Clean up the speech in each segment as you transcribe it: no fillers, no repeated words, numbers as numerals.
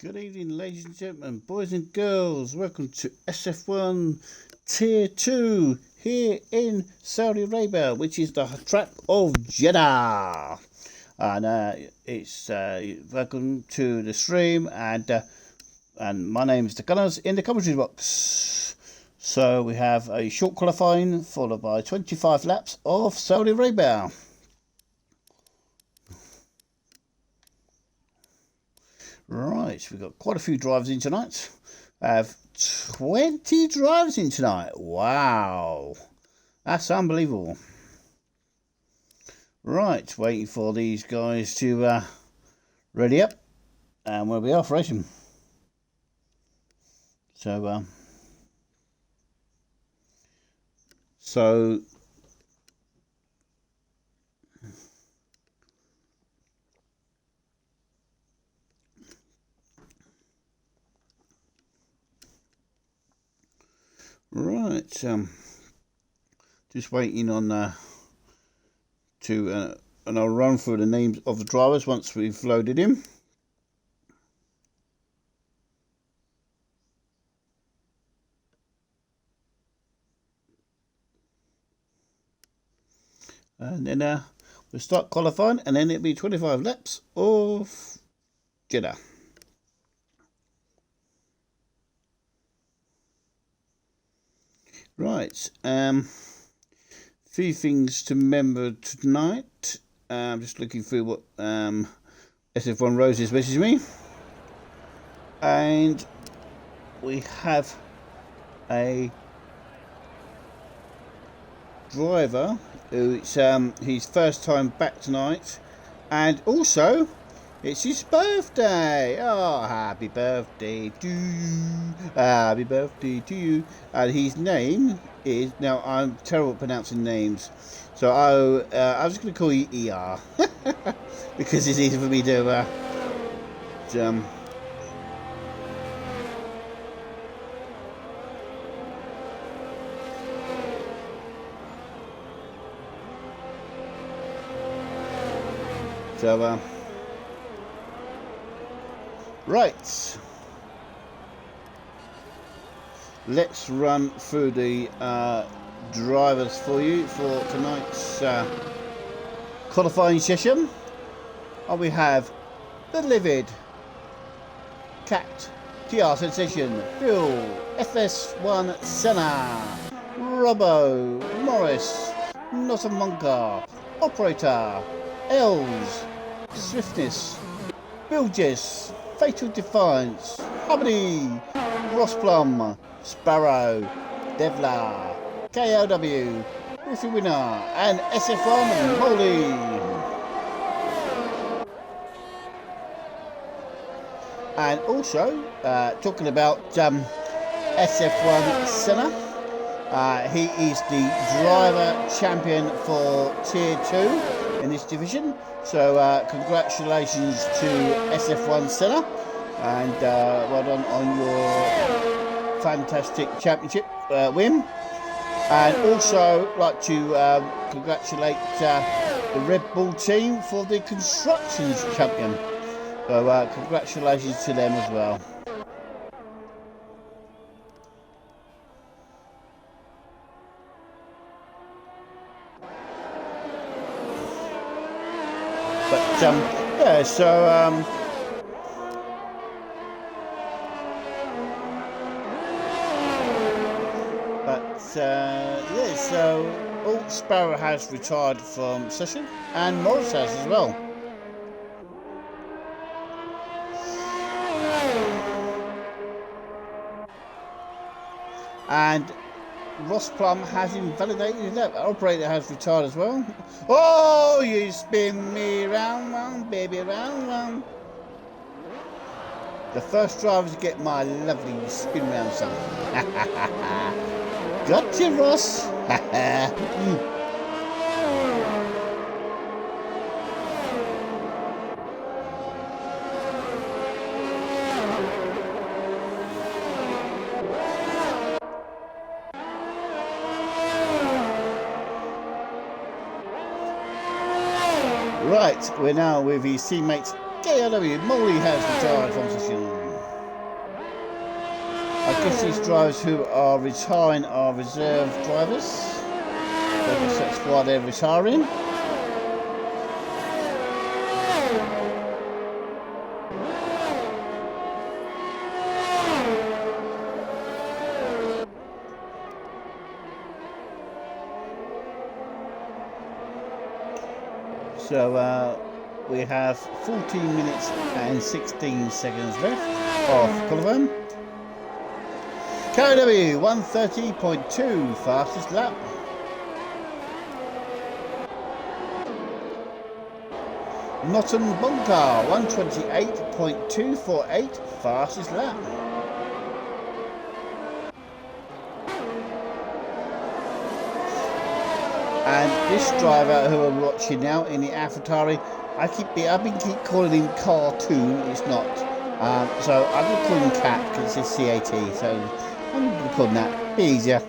Good evening, ladies and gentlemen, boys and girls. Welcome to SF1 Tier 2 here in Saudi Arabia, which is the track of Jeddah. And it's welcome to the stream, and my name is the Gunners in the commentary box. So we have a short qualifying followed by 25 laps of Saudi Arabia. Right, we've got quite a few drivers in tonight. I have 20 drivers in tonight. Wow, that's unbelievable. Right, waiting for these guys to ready up, and we'll be off racing. So right, just waiting on and I'll run through the names of the drivers once we've loaded him. And then we'll start qualifying, and then it'll be 25 laps of Jeddah. Right, few things to remember tonight. I'm just looking through what SF1 Roses messaged me, and we have a driver who it's his first time back tonight, and also it's his birthday. Oh, happy birthday to you. Happy birthday to you. And his name is, now I'm terrible at pronouncing names, so I was going to call you ER because it's easy for me to right, let's run through the drivers for you for tonight's qualifying session. We have the Livid, Cat, TR Sensation, Phil, FS1 Senna, Robbo, Morris, Notamonka, Operator, Els, Swiftness, Bilges, Fatal Defiance, Harmony, Rossplum, Sparrow, Devla, KLW, Wolfie Winner, and SF1 Molly. And also, talking about SF1 Senna, he is the driver champion for Tier 2 in this division. So congratulations to SF1 Senna, and well done on your fantastic championship win. And also like to congratulate the Red Bull team for the Constructions champion. So congratulations to them as well. But yeah, so yeah, so Sparrow has retired from session, and Morris has as well. And Ross Plum has invalidated that. Operator has retired as well. Oh, you spin me round, round, baby, round, round. The first driver to get my lovely spin round song. Gotcha, Ross. Right, we're now with his teammates KLW. Molly has retired from session. guess these drivers who are retiring are reserve drivers. So I guess that's why they're retiring. So we have 14 minutes and 16 seconds left of qualifying. KW 130.2 fastest lap. Norton Bunker 128.248 fastest lap. And this driver who I'm watching now in the AlphaTauri, I've been calling him Cartoon. It's not. So I'm going to call him Cat because it's CAT. So I'm going to call him that. Be easier.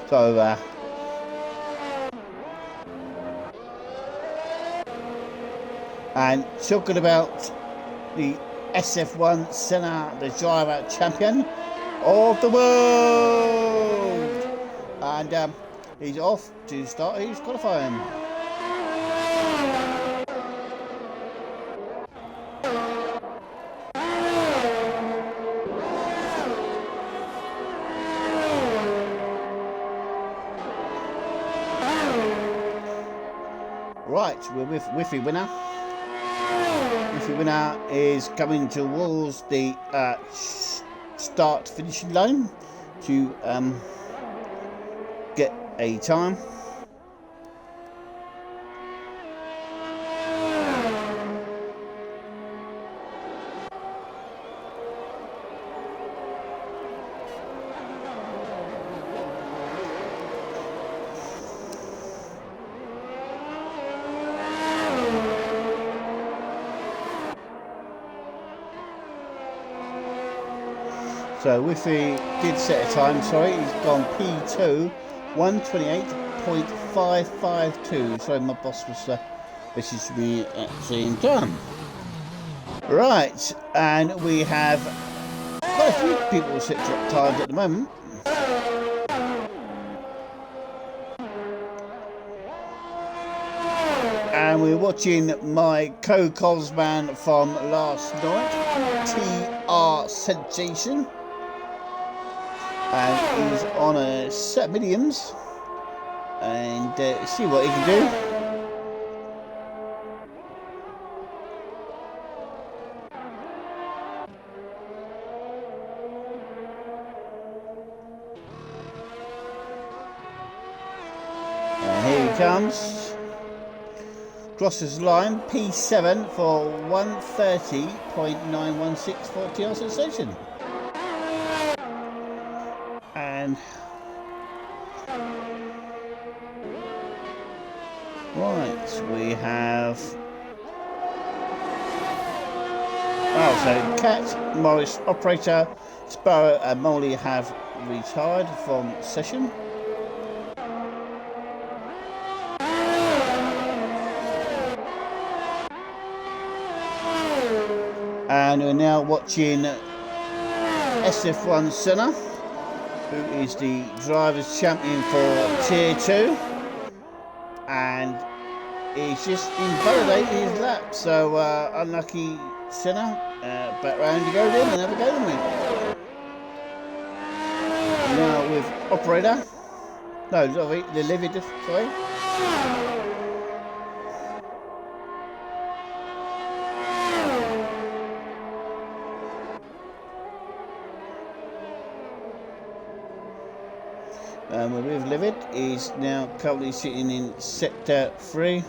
So and talking about the SF1 Senna, the driver champion of the world, and he's off to start his qualifying. Right, we're with Wiffy winner. Wiffy winner is coming towards the start finishing line to get a time. So Wiffy did set a time, sorry, he's gone P2, 128.552. Sorry, my boss was messaging me at the same time. Right, and we have quite a few people set up times at the moment. And we're watching my co-cos man from last night, TR Sensation. And he's on a set of mediums, and see what he can do. And here he comes. Crosses line, P7 for 130.916 for TR Sensation. And right, we have so Cat, Morris, Operator, Sparrow and Molly have retired from session. And we're now watching SF1 Senna, who is the drivers champion for Tier 2, and he's just invalidated his lap, so unlucky Senna, back round you go then and have a go with me. Now with Operator, no, sorry, the Livid, sorry. We're with Livid, he's now currently sitting in Sector 3.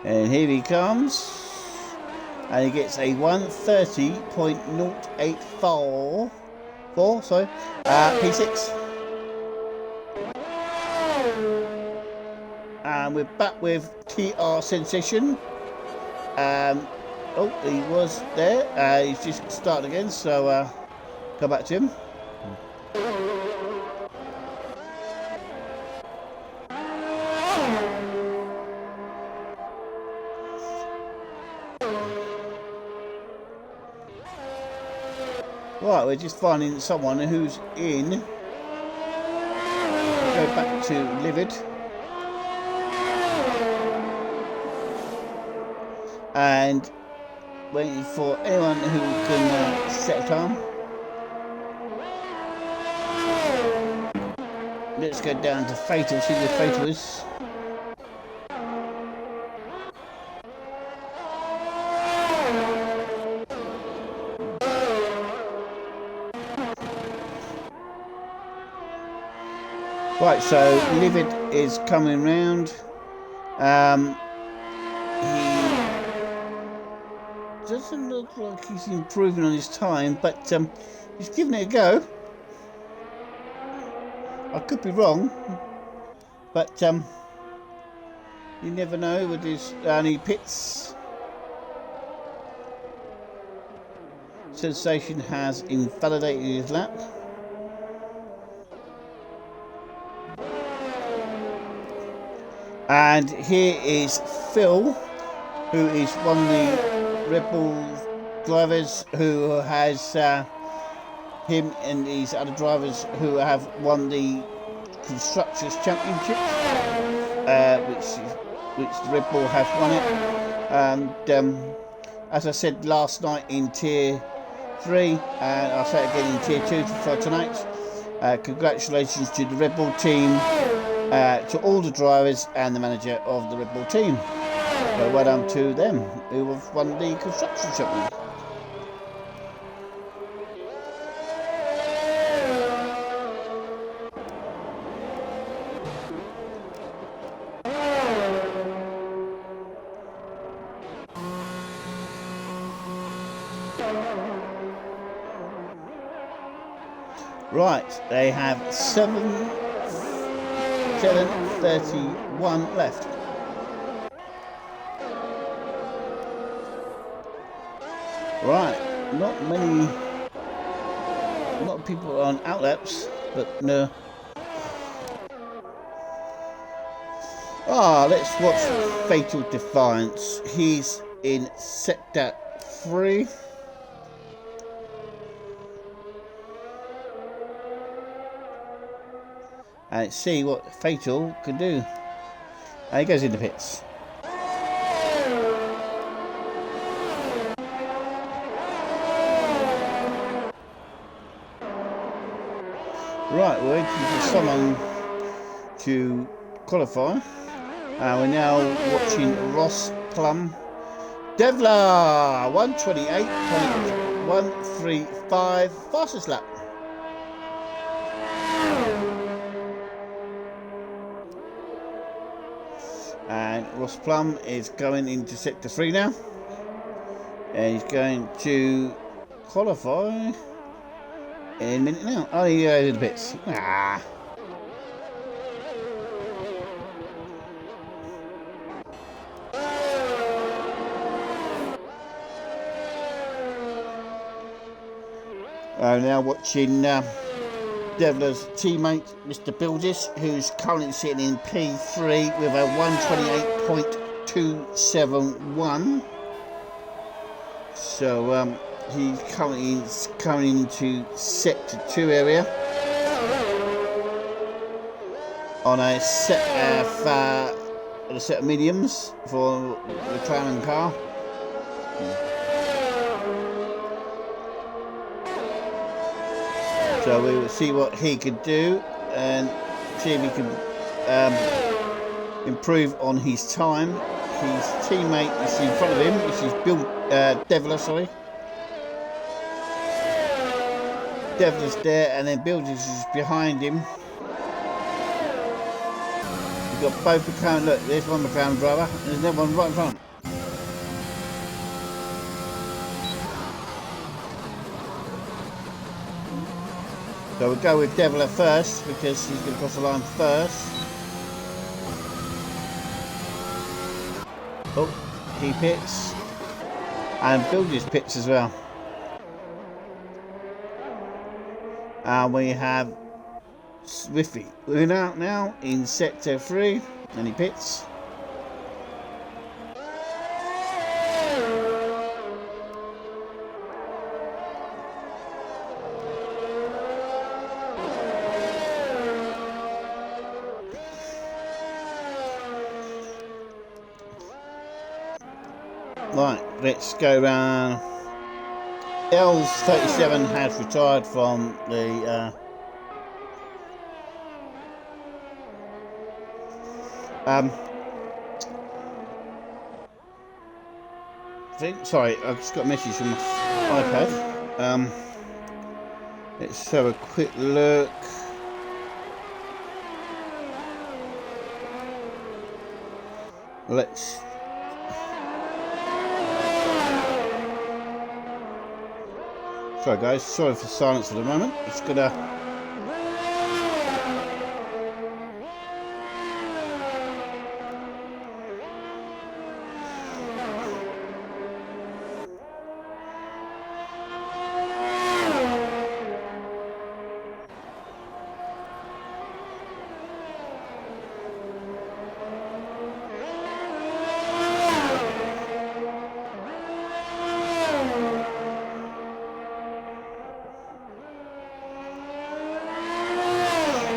And here he comes. And he gets a 130.084, P6. And we're back with TR Sensation. Oh, he was there. He's just started again, so go back to him. Right, we're just finding someone who's in. Go back to Livid. And waiting for anyone who can set a time. Let's go down to Fatal, see where Fatal is. Right, so Livid is coming round. He doesn't look like he's improving on his time, but he's giving it a go. I could be wrong, but you never know with his only pits. Sensation has invalidated his lap. And here is Phil, who is one of the Red Bull drivers who has him and these other drivers who have won the Constructors Championship, which the Red Bull have won it. And as I said last night in Tier 3, and I'll say it again in Tier 2 for tonight, congratulations to the Red Bull team, to all the drivers and the manager of the Red Bull team. So well done to them who have won the Construction Championship. Right, they have 7:31 left. Right, not a lot of people on outlaps, but no. Let's watch Fatal Defiance. He's in Sector 3. And see what Fatal can do. And he goes into pits. Right, we're waiting for someone to qualify. We're now watching Ross Plum. Devla 128.135, fastest lap. And Ross Plum is going into Sector 3 now. And he's going to qualify in a minute now. Oh, he goes into pits. I'm now watching Devla's teammate, Mr. Buildis, who's currently sitting in P3 with a 128.271. So he's currently coming into Sector 2 area on a set of mediums for the Crown car. So we will see what he could do and see if he can improve on his time. His teammate is in front of him, which is Devla, sorry. Devla's there, and then Builders is behind him. We've got both McLaren. Look, there's one McLaren driver, and there's another one right in front. So we'll go with Devla first because he's going to cross the line first. Oh, he pits. And Builders pits as well. And we have Swiffy. We're out now in Sector 3 and he pits. Right, let's go round. Els 37 has retired from the sorry, I've just got a message from my iPad. Let's have a quick look. Let's sorry guys, sorry for silence for the moment. It's gonna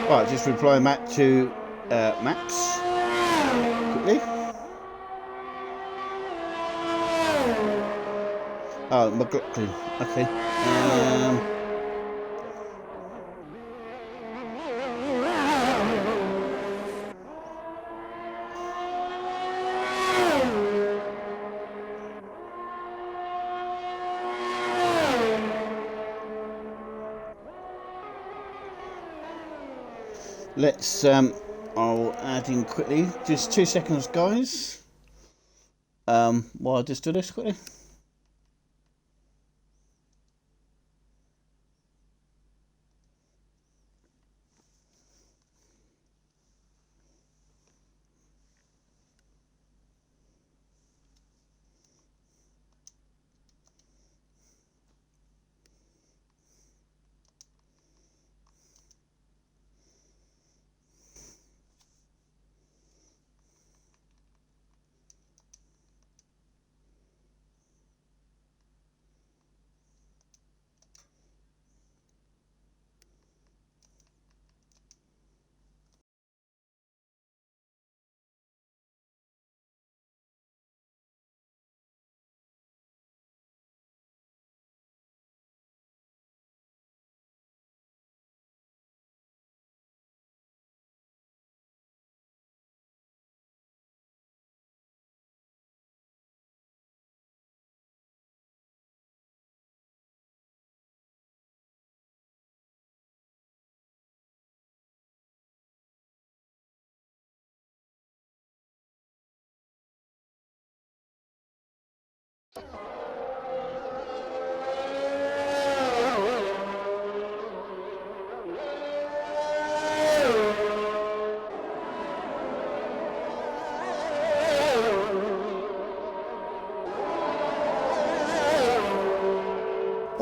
right, just reply back to Max quickly. Oh, McLaughlin. Okay. Let's I'll add in quickly, just 2 seconds guys, while I just do this quickly.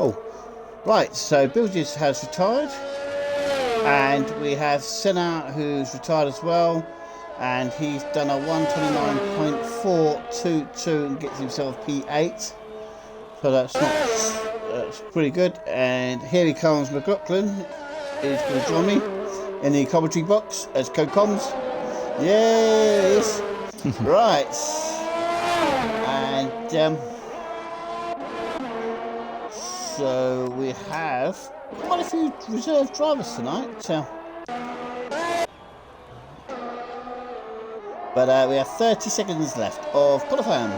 Oh, right, so Bilges has retired, and we have Senna who's retired as well, and he's done a 129.422 and gets himself P8, so that's pretty good. And here he comes, McLaughlin is going to join me in the commentary box as co-coms. Yes. Right, and so we have quite a few reserve drivers tonight, but we have 30 seconds left of qualifying.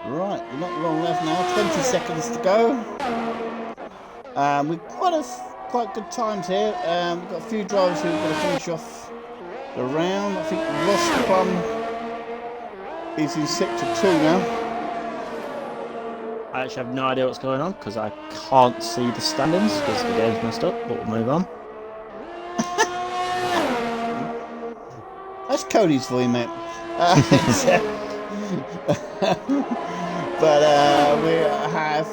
Right, not long left now, 20 seconds to go. We've quite good times here. We've got a few drivers who are going to finish off the round. I think Ross Plum is in sector 2 now. I actually have no idea what's going on because I can't see the standings because the game's messed up, but we'll move on. That's Cody's for you, mate. But we have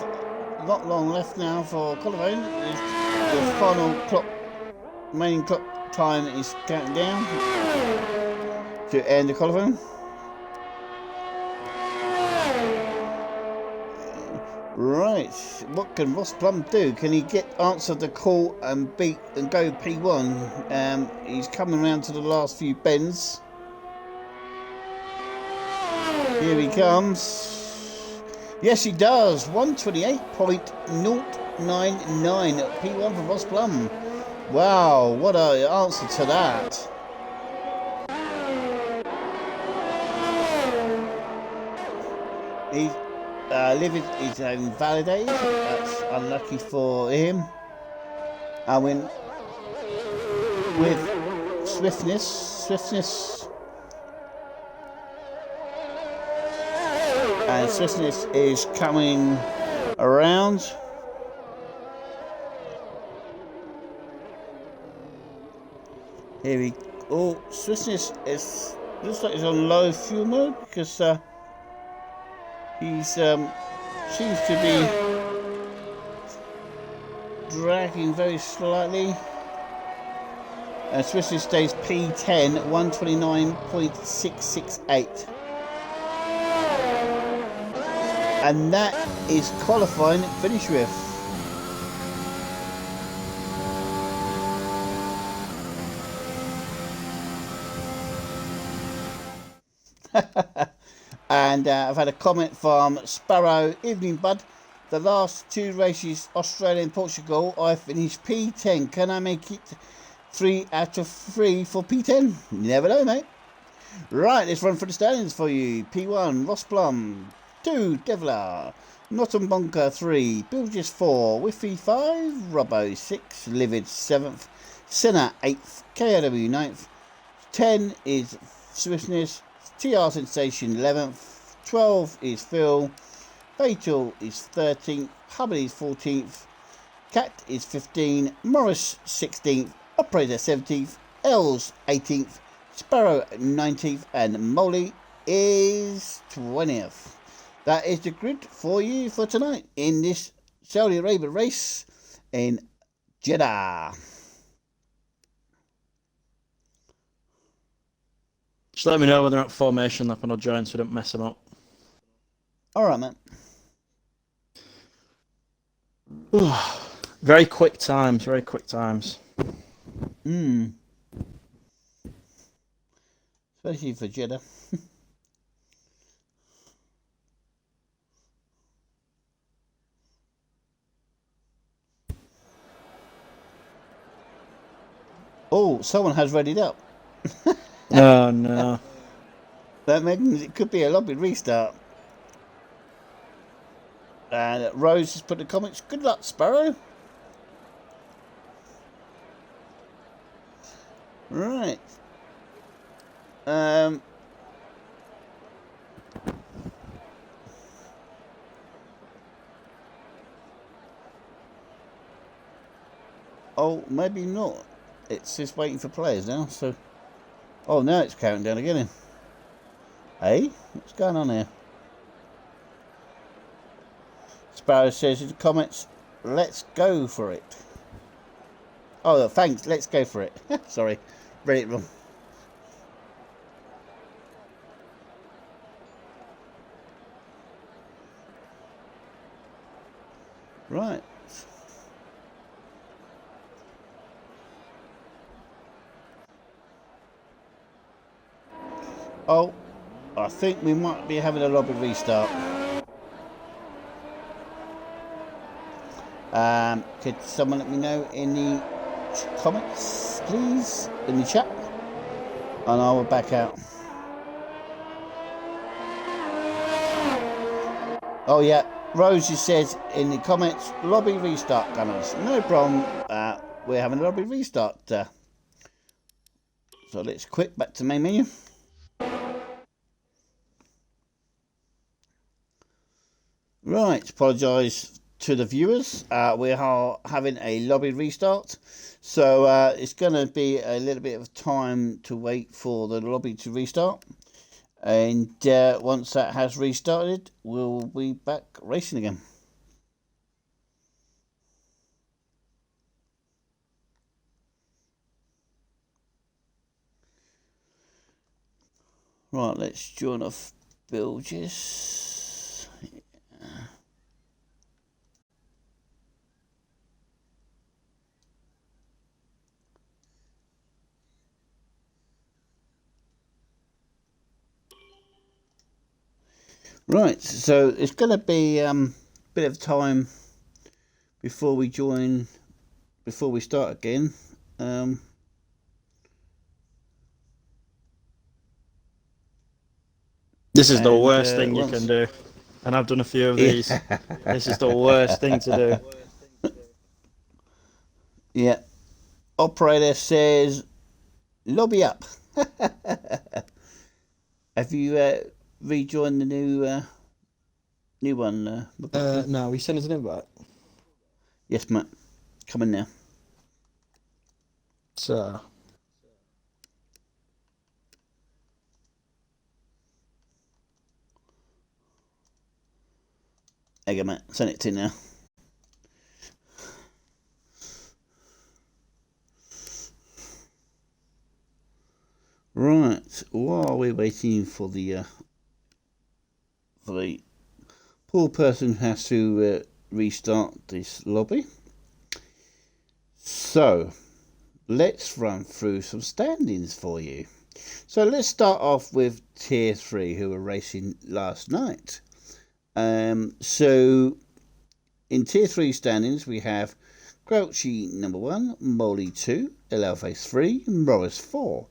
not long left now for qualifying. The final remaining clock time is counting down to end the qualifying. Right, what can Ross Plum do? Can he answer the call and go P1? He's coming around to the last few bends. Here he comes. Yes, he does. 128.099 at P1 for Ross Plum. Wow, what an answer to that. He's Livid is invalidated. That's unlucky for him. I win with swiftness. And swiftness is coming around. Here we go. Swiftness looks like he's on low fuel mode because he's seems to be dragging very slightly. And swiftness stays P10 129.668. And that is qualifying finish with. And I've had a comment from Sparrow. Evening, bud. The last 2 races, Australia and Portugal, I finished P10. Can I make it 3 out of 3 for P10? Never know, mate. Right, let's run for the standings for you. P1, Ross Plum. 2, Devler. Nottingham Bonker 3, Bilges 4, Whiffy 5, Robbo 6, Livid 7th, Senna 8th, KOW 9th, 10 is Swiftness, TR Sensation 11th, 12 is Phil, Fatal is 13th, Hubbard is 14th, Cat is 15th, Morris 16th, Operator 17th, Els 18th, Sparrow 19th, and Molly is 20th. That is the grid for you for tonight in this Saudi Arabia race in Jeddah. Just let me know when they're at formation lap and I'll join so I don't mess them up. Alright, man. Very quick times, Especially for Jeddah. Oh, someone has readied up. Oh no. That means it could be a lobby restart. And Rose has put the comments. Good luck, Sparrow. Right. Oh, maybe not. It's just waiting for players now, so... Oh, now it's counting down again. Hey, what's going on here? Sparrow says in the comments, let's go for it. Oh, thanks, let's go for it. Sorry, read it wrong. Right. Oh, I think we might be having a lobby restart. Could someone let me know in the comments, please, in the chat, and I will back out. Oh yeah, Rose says in the comments, lobby restart, gunners. No problem. We're having a lobby restart. So let's quit back to main menu. Right, apologise to the viewers. We are having a lobby restart, so it's going to be a little bit of time to wait for the lobby to restart, and once that has restarted, we'll be back racing again. Right, let's join off Bilges. Right, so it's going to be a bit of time before we start again. This is the worst thing you can do. And I've done a few of these. Yeah. This is the worst thing to do. Yeah. Operator says, lobby up. Have you rejoined the new one? No, we sent us an invite. Yes, Matt. Come in now. So, There you go, Matt. Send it to you now. Right. While we're waiting for the poor person who has to restart this lobby. So, let's run through some standings for you. So let's start off with Tier 3, who were racing last night. So in Tier 3 standings, we have Grouchy number 1, Molly 2, Elelface 3, Morris 4,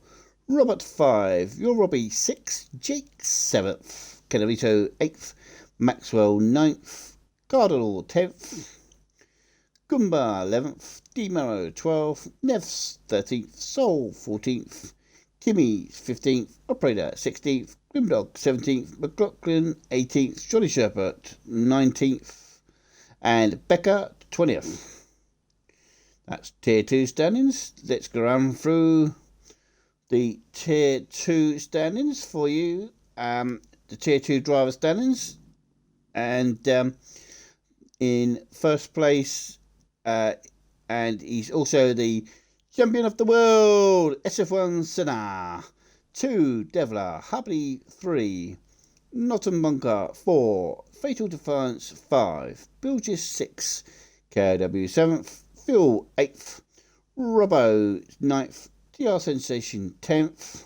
Robert 5, Your Robbie 6, Jake 7th, Canavito 8th, Maxwell 9th, Cardinal 10th, Goomba 11th, D-Marrow 12th, Nevs 13th, Soul 14th, Timmy 15th, Operator 16th, Grimdog 17th, McLaughlin 18th, Jolly Shepherd 19th, and Becca 20th. That's Tier 2 standings. Let's go around through the Tier 2 standings for you. The Tier 2 driver standings. And in first place, and he's also the champion of the world, SF1 Senna. 2, Devler, Hubley 3, Nottingham Bunker 4, Fatal Defiance 5, Bilges 6, KW 7th, Phil 8th, Robbo 9th, DR Sensation 10th,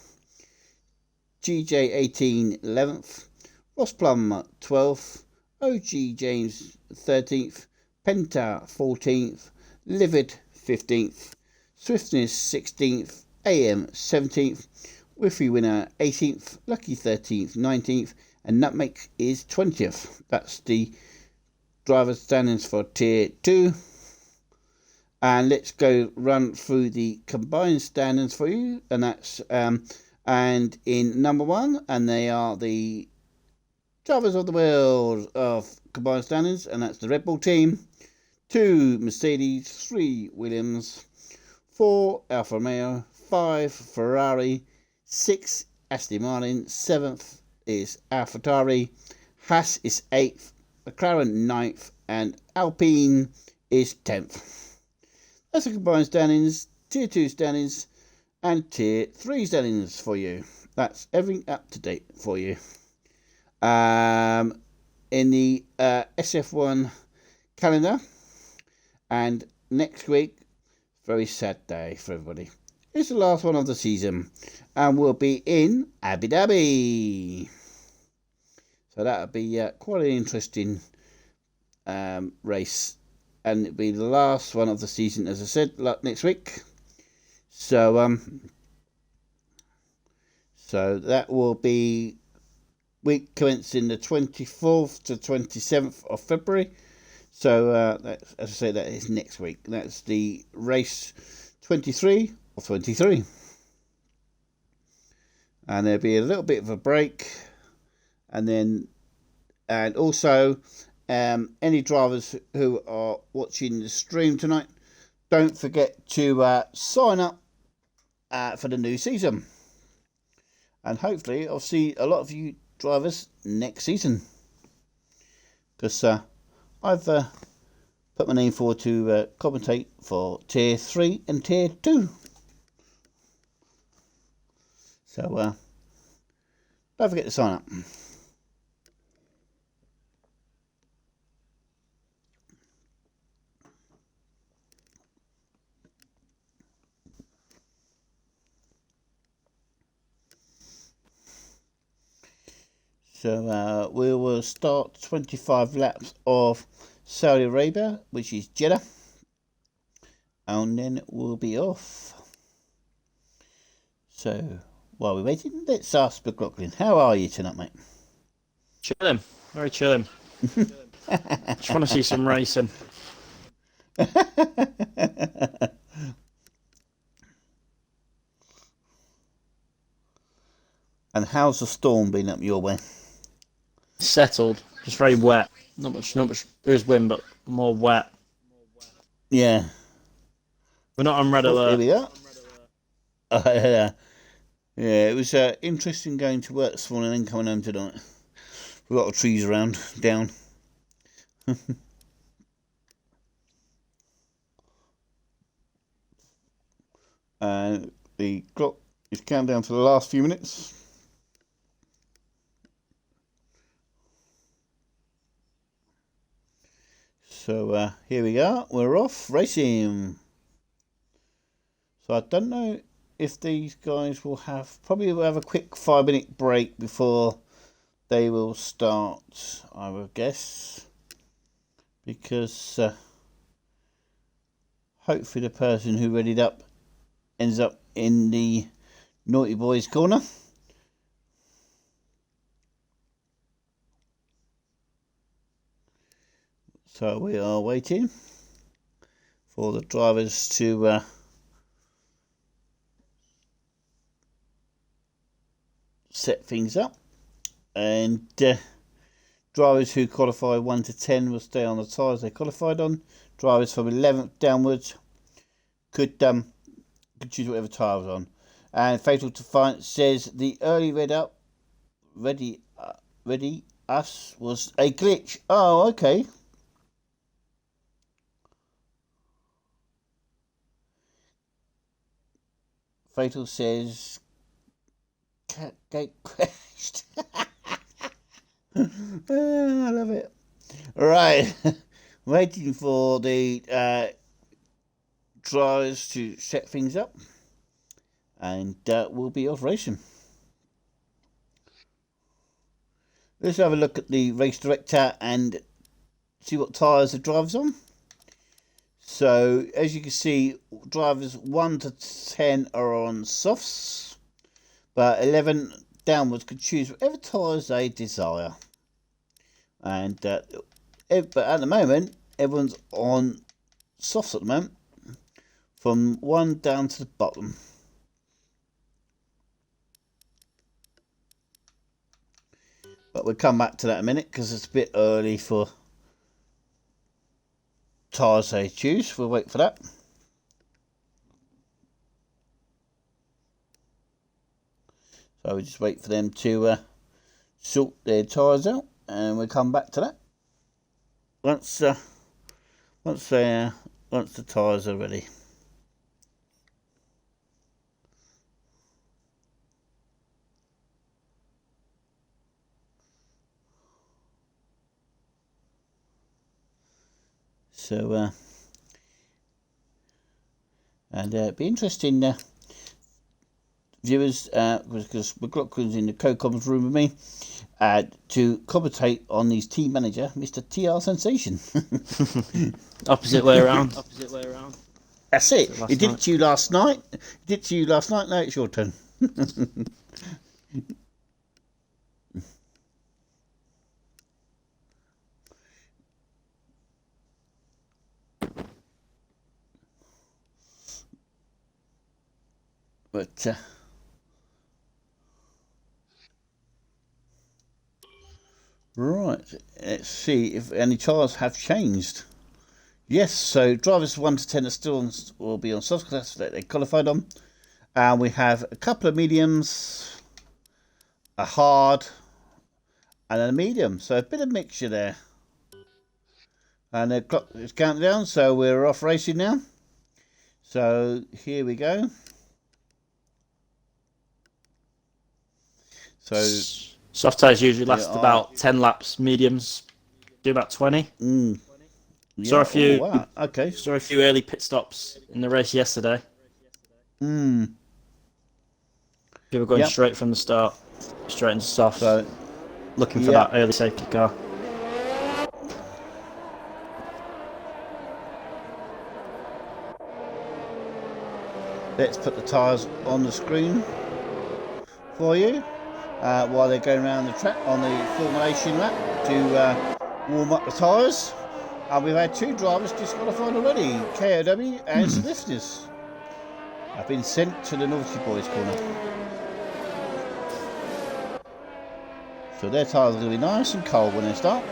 GJ 18 11th, Ross Plum 12th, OG James 13th, Penta 14th, Livid 15th, Swiftness 16th, AM 17th, Wiffy Winner 18th, Lucky 13th, 19th, and Nutmeg is 20th. That's the driver's standings for Tier 2. And let's go run through the combined standings for you. And that's and in number 1, and they are the drivers of the world of combined standings, and that's the Red Bull team. 2, Mercedes, 3, Williams, 4, Alfa Romeo, 5, Ferrari, 6, Aston Martin, 7th is AlphaTauri, Haas is 8th, McLaren 9th, and Alpine is 10th. That's the combined standings, Tier 2 standings, and Tier 3 standings for you. That's everything up to date for you. In the SF1 calendar, and next week, very sad day for everybody. It's the last one of the season, and we'll be in Abu Dhabi. So that'll be quite an interesting race, and it'll be the last one of the season, as I said, next week. So that will be week commencing the 24th to 27th of February. So that's, as I say, that is next week. That's the race 23 of 23. And there'll be a little bit of a break. And also any drivers who are watching the stream tonight, don't forget to sign up for the new season. And hopefully I'll see a lot of you drivers next season. Because I've put my name forward to commentate for Tier 3 and Tier 2. So don't forget to sign up. So we will start 25 laps of Saudi Arabia, which is Jeddah, and then we'll be off. So while we're waiting, let's ask McLaughlin, how are you tonight, mate? Chilling, very chilling. Just want to see some racing. And how's the storm been up your way? Settled, just very wet. Not much. There is wind, but more wet. Yeah. We're not on red alert. Here we are. Yeah, it was interesting going to work this morning and coming home tonight. A lot of trees around, down. And the clock is counting down to the last few minutes. So here we are, we're off racing. So I don't know if these guys will probably will have a quick 5-minute break before they will start, I would guess. Because hopefully the person who readied up ends up in the naughty boys corner. So we are waiting for the drivers to set things up, and drivers who qualify 1 to 10 will stay on the tyres they qualified on. Drivers from 11th downwards could choose whatever tyre was on. And Fatal Defiance says the early ready us was a glitch. Oh, okay. Fatal says gate crashed. I love it. Right, waiting for the drivers to set things up, and we'll be off racing. Let's have a look at the race director and see what tyres the driver's on. So as you can see, drivers 1 to 10 are on softs, but 11 downwards could choose whatever tyres they desire. And but at the moment, everyone's on softs at the moment, from 1 down to the bottom. But we'll come back to that in a minute because it's a bit early for tyres they choose. We'll wait for that. So we just wait for them to sort their tyres out, and we'll come back to that once the tyres are ready. So and it'd be interesting, viewers, because McLaughlin's in the co-comments room with me, to commentate on his team manager, Mr. TR Sensation. Opposite way around. That's it. He did it to you last night. Now it's your turn. But right, let's see if any tyres have changed. Yes, so drivers 1 to 10 are still will be on softs because that's what they qualified on. And we have a couple of mediums, a hard, and a medium. So a bit of mixture there. And the clock is counting down, so we're off racing now. So here we go. So soft tyres usually last about 10 laps. Mediums do about 20. Yeah. Saw a few. Wow. Okay. Saw a few early pit stops in the race yesterday. People going straight from the start, straight into soft. So looking for that early safety car. Let's put the tyres on the screen for you while they're going around the track on the formulation lap to warm up the tyres. We've had 2 drivers disqualified already, KOW and Swiftness. Have been sent to the Naughty Boys corner. So their tyres are going to be nice and cold when they start.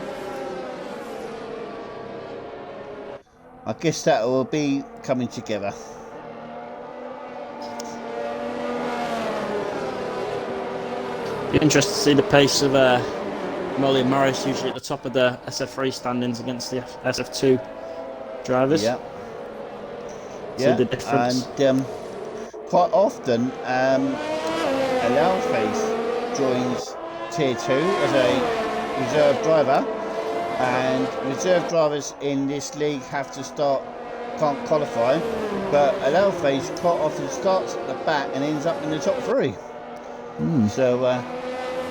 I guess that will be coming together. Be interested to see the pace of Molly and Morris, usually at the top of the SF3 standings against the SF2 drivers. Yeah. See the difference. And quite often, Alalface joins Tier 2 as a reserve driver, and reserve drivers in this league have to can't qualify, but Alalface quite often starts at the back and ends up in the top 3. So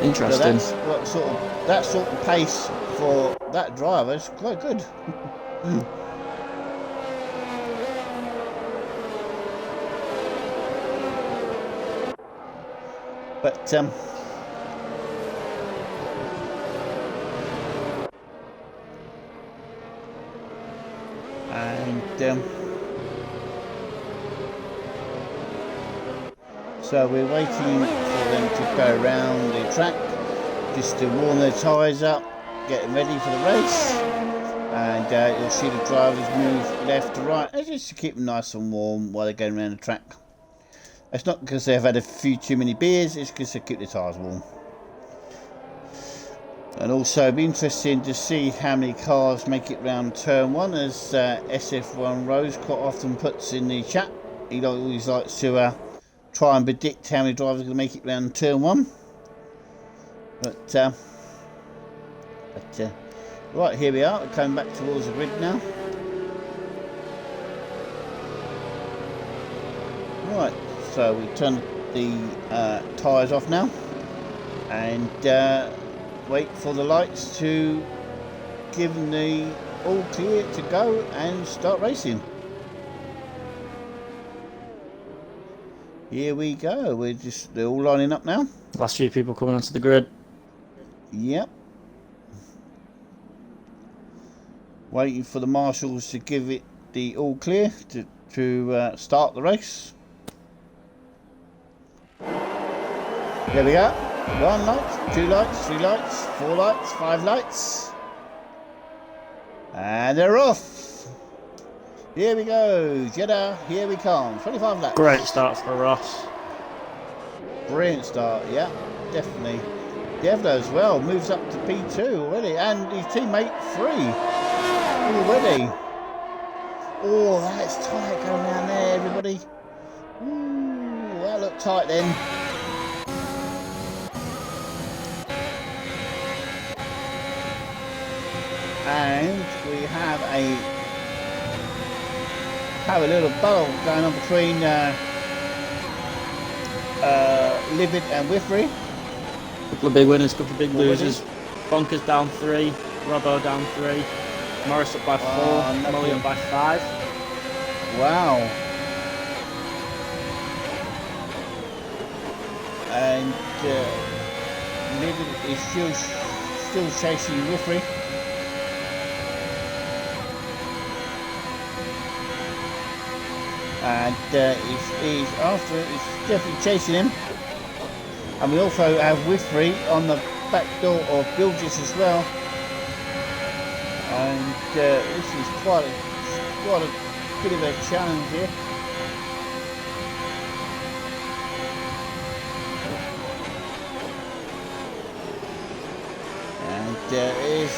interesting. So that sort of pace for that driver is quite good. But so we're waiting for them to go around the track just to warm their tyres up, getting ready for the race, and you'll see the drivers move left to right, just to keep them nice and warm while they're going around the track. It's not because they've had a few too many beers, it's because they keep their tyres warm. And also it'd be interesting to see how many cars make it round turn 1, as SF1 Rose quite often puts in the chat. He always likes to try and predict how many drivers are going to make it round turn 1. But right, here we are, we're coming back towards the grid now. Right, so we turn the tyres off now and wait for the lights to give them the all clear to go and start racing. Here we go, they're all lining up now. Last few people coming onto the grid. Yep. Waiting for the marshals to give it the all clear to start the race. There we go. 1 light, 2 lights, 3 lights, 4 lights, 5 lights. And they're off. Here we go. Jeddah, here we come. 25 laps. Great start for Ross. Brilliant start, yeah, definitely. Devla as well moves up to P2 already, and his teammate 3 already. Oh, that's tight going down there, everybody. Ooh, that looked tight then. And we have a little battle going on between Livid and Wifry. Couple of big winners, couple of big losers. Bonkers down 3, Robbo down 3, Morris up by 4, Molly up by 5. Wow. And Livid is still chasing Wifry. And he's definitely chasing him. And we also have Wifry on the back door of Bilges as well. And this is quite a bit of a challenge here. And is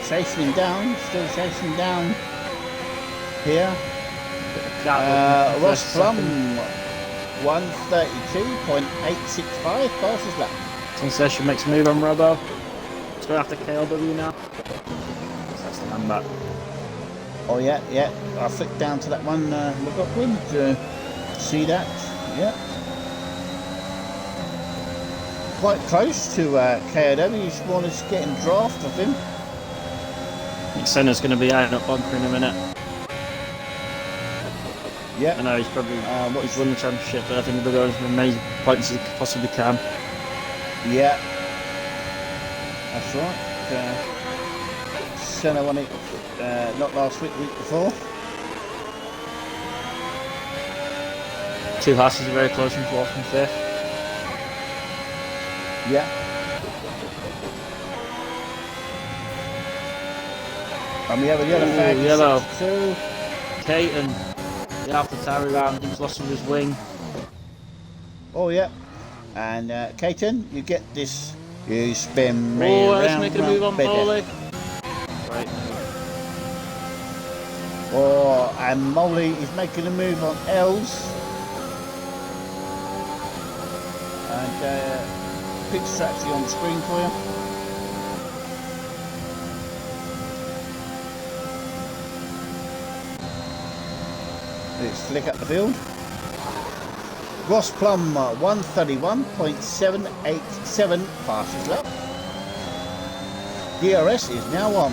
chasing him down, still chasing him down here. Ross Plum, 132.865 passes lap. Sensation makes a move on Robbo. It's going after KLW now. That's the man back. Oh yeah, I flicked down to that one, look upward, see that, yeah. quite close to KOW. You just want to get in draft of him. I think Senna's going to be out up bunker in a minute. Yeah. I know he's probably he's won the championship, but I think he'll go as many points as he possibly can. Yeah. That's right. Senna won it not last week, the week before. Two Hasses are very close in 4th and 5th. Yeah. And we have a yellow flag. Yellow. 2. Caton, the AlphaTauri round, he's lost with his wing. Oh yeah. And Caton, you get this. You spin me Oh, let's round, make a move on baby. Molly. Right. Oh, and Molly is making a move on Els. And picture's actually on the screen for you. Let's flick up the field. Ross Plum 131.787 passes lap. DRS is now on.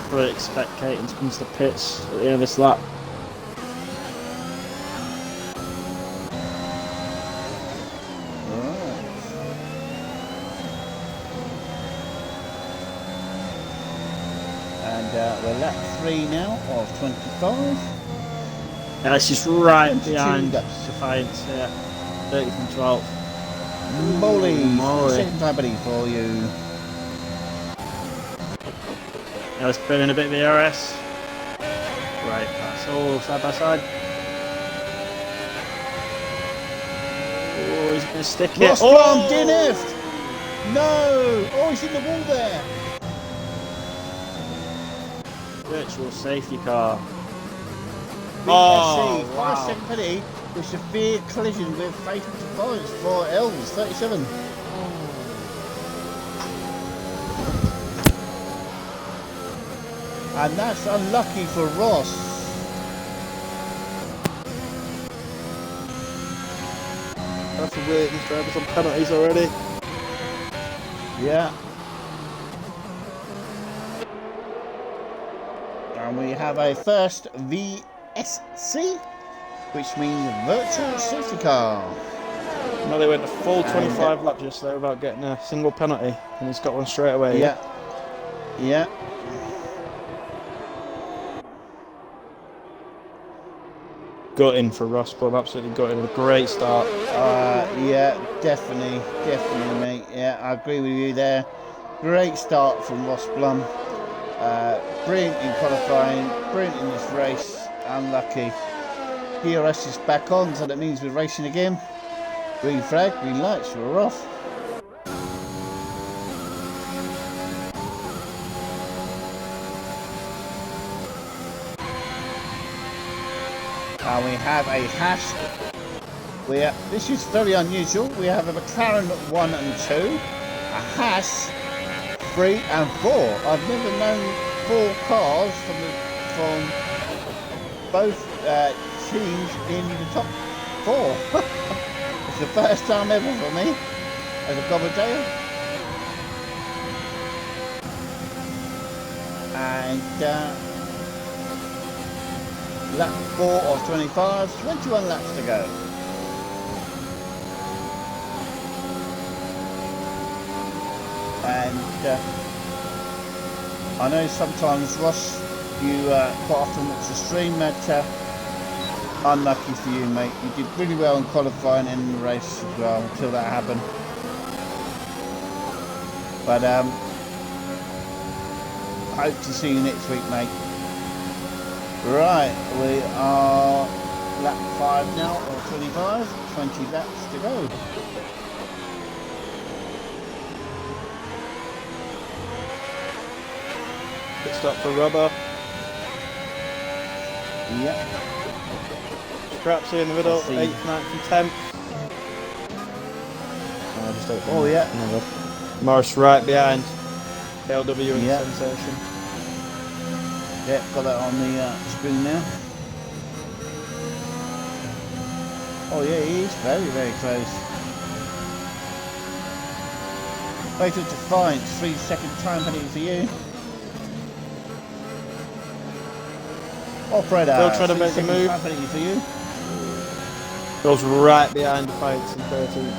Probably expect Caton to come to the pits at the end of this lap. We're lap 3 now of 25. Yeah, this is right 22 behind laps. Defiance, 30 from 12. Molly, Molly. second time buddy for you. Now let's put in a bit of ERS. Right, that's all side by side. Oh, he's going to stick it. Ross Plum DNF'd! No! Oh, he's in the wall there. Virtual safety car. BSC, wow. 5-second penalty with severe collision with fatal defiance for Els, 37. And that's unlucky for Ross. That's a weird, these drivers on penalties already. Yeah. And we have a first VSC, which means virtual safety car. No, they went a full 25 laps just there without getting a single penalty, and he's got one straight away. Yeah. Yeah. Gutting for Ross Plum, absolutely gutting. A great start. Yeah, definitely, mate. Yeah, I agree with you there. Great start from Ross Plum. Brilliant in qualifying, brilliant in this race. Unlucky. DRS is back on, so that means we're racing again. Green flag, green lights, we're off. And we have a Haas. This is very unusual. We have a McLaren 1 and 2, a Haas 3 and 4. I've never known 4 cars from both teams in the top 4. It's the first time ever for me as a Gobberdale. And lap 4 of 25, 21 laps to go. And I know sometimes, Ross, you quite often watch the stream, but unlucky for you, mate. You did really well in qualifying and in the race as well until that happened. But hope to see you next week, mate. Right, we are lap 5 now, or 25, 20 laps to go. Pit stop for rubber. Yep. Scraps here in the middle, 8th, 9th and 10th. Oh yeah. Morris right behind. LW and Yep. Sensation. Yep, got that on the screen now. Oh yeah, he is very, very close. Fatal Defiance, 3-second time penalty for you. Operator, Still trying to make the 3-second move. time penalty for you. Goes right behind the fights in 13.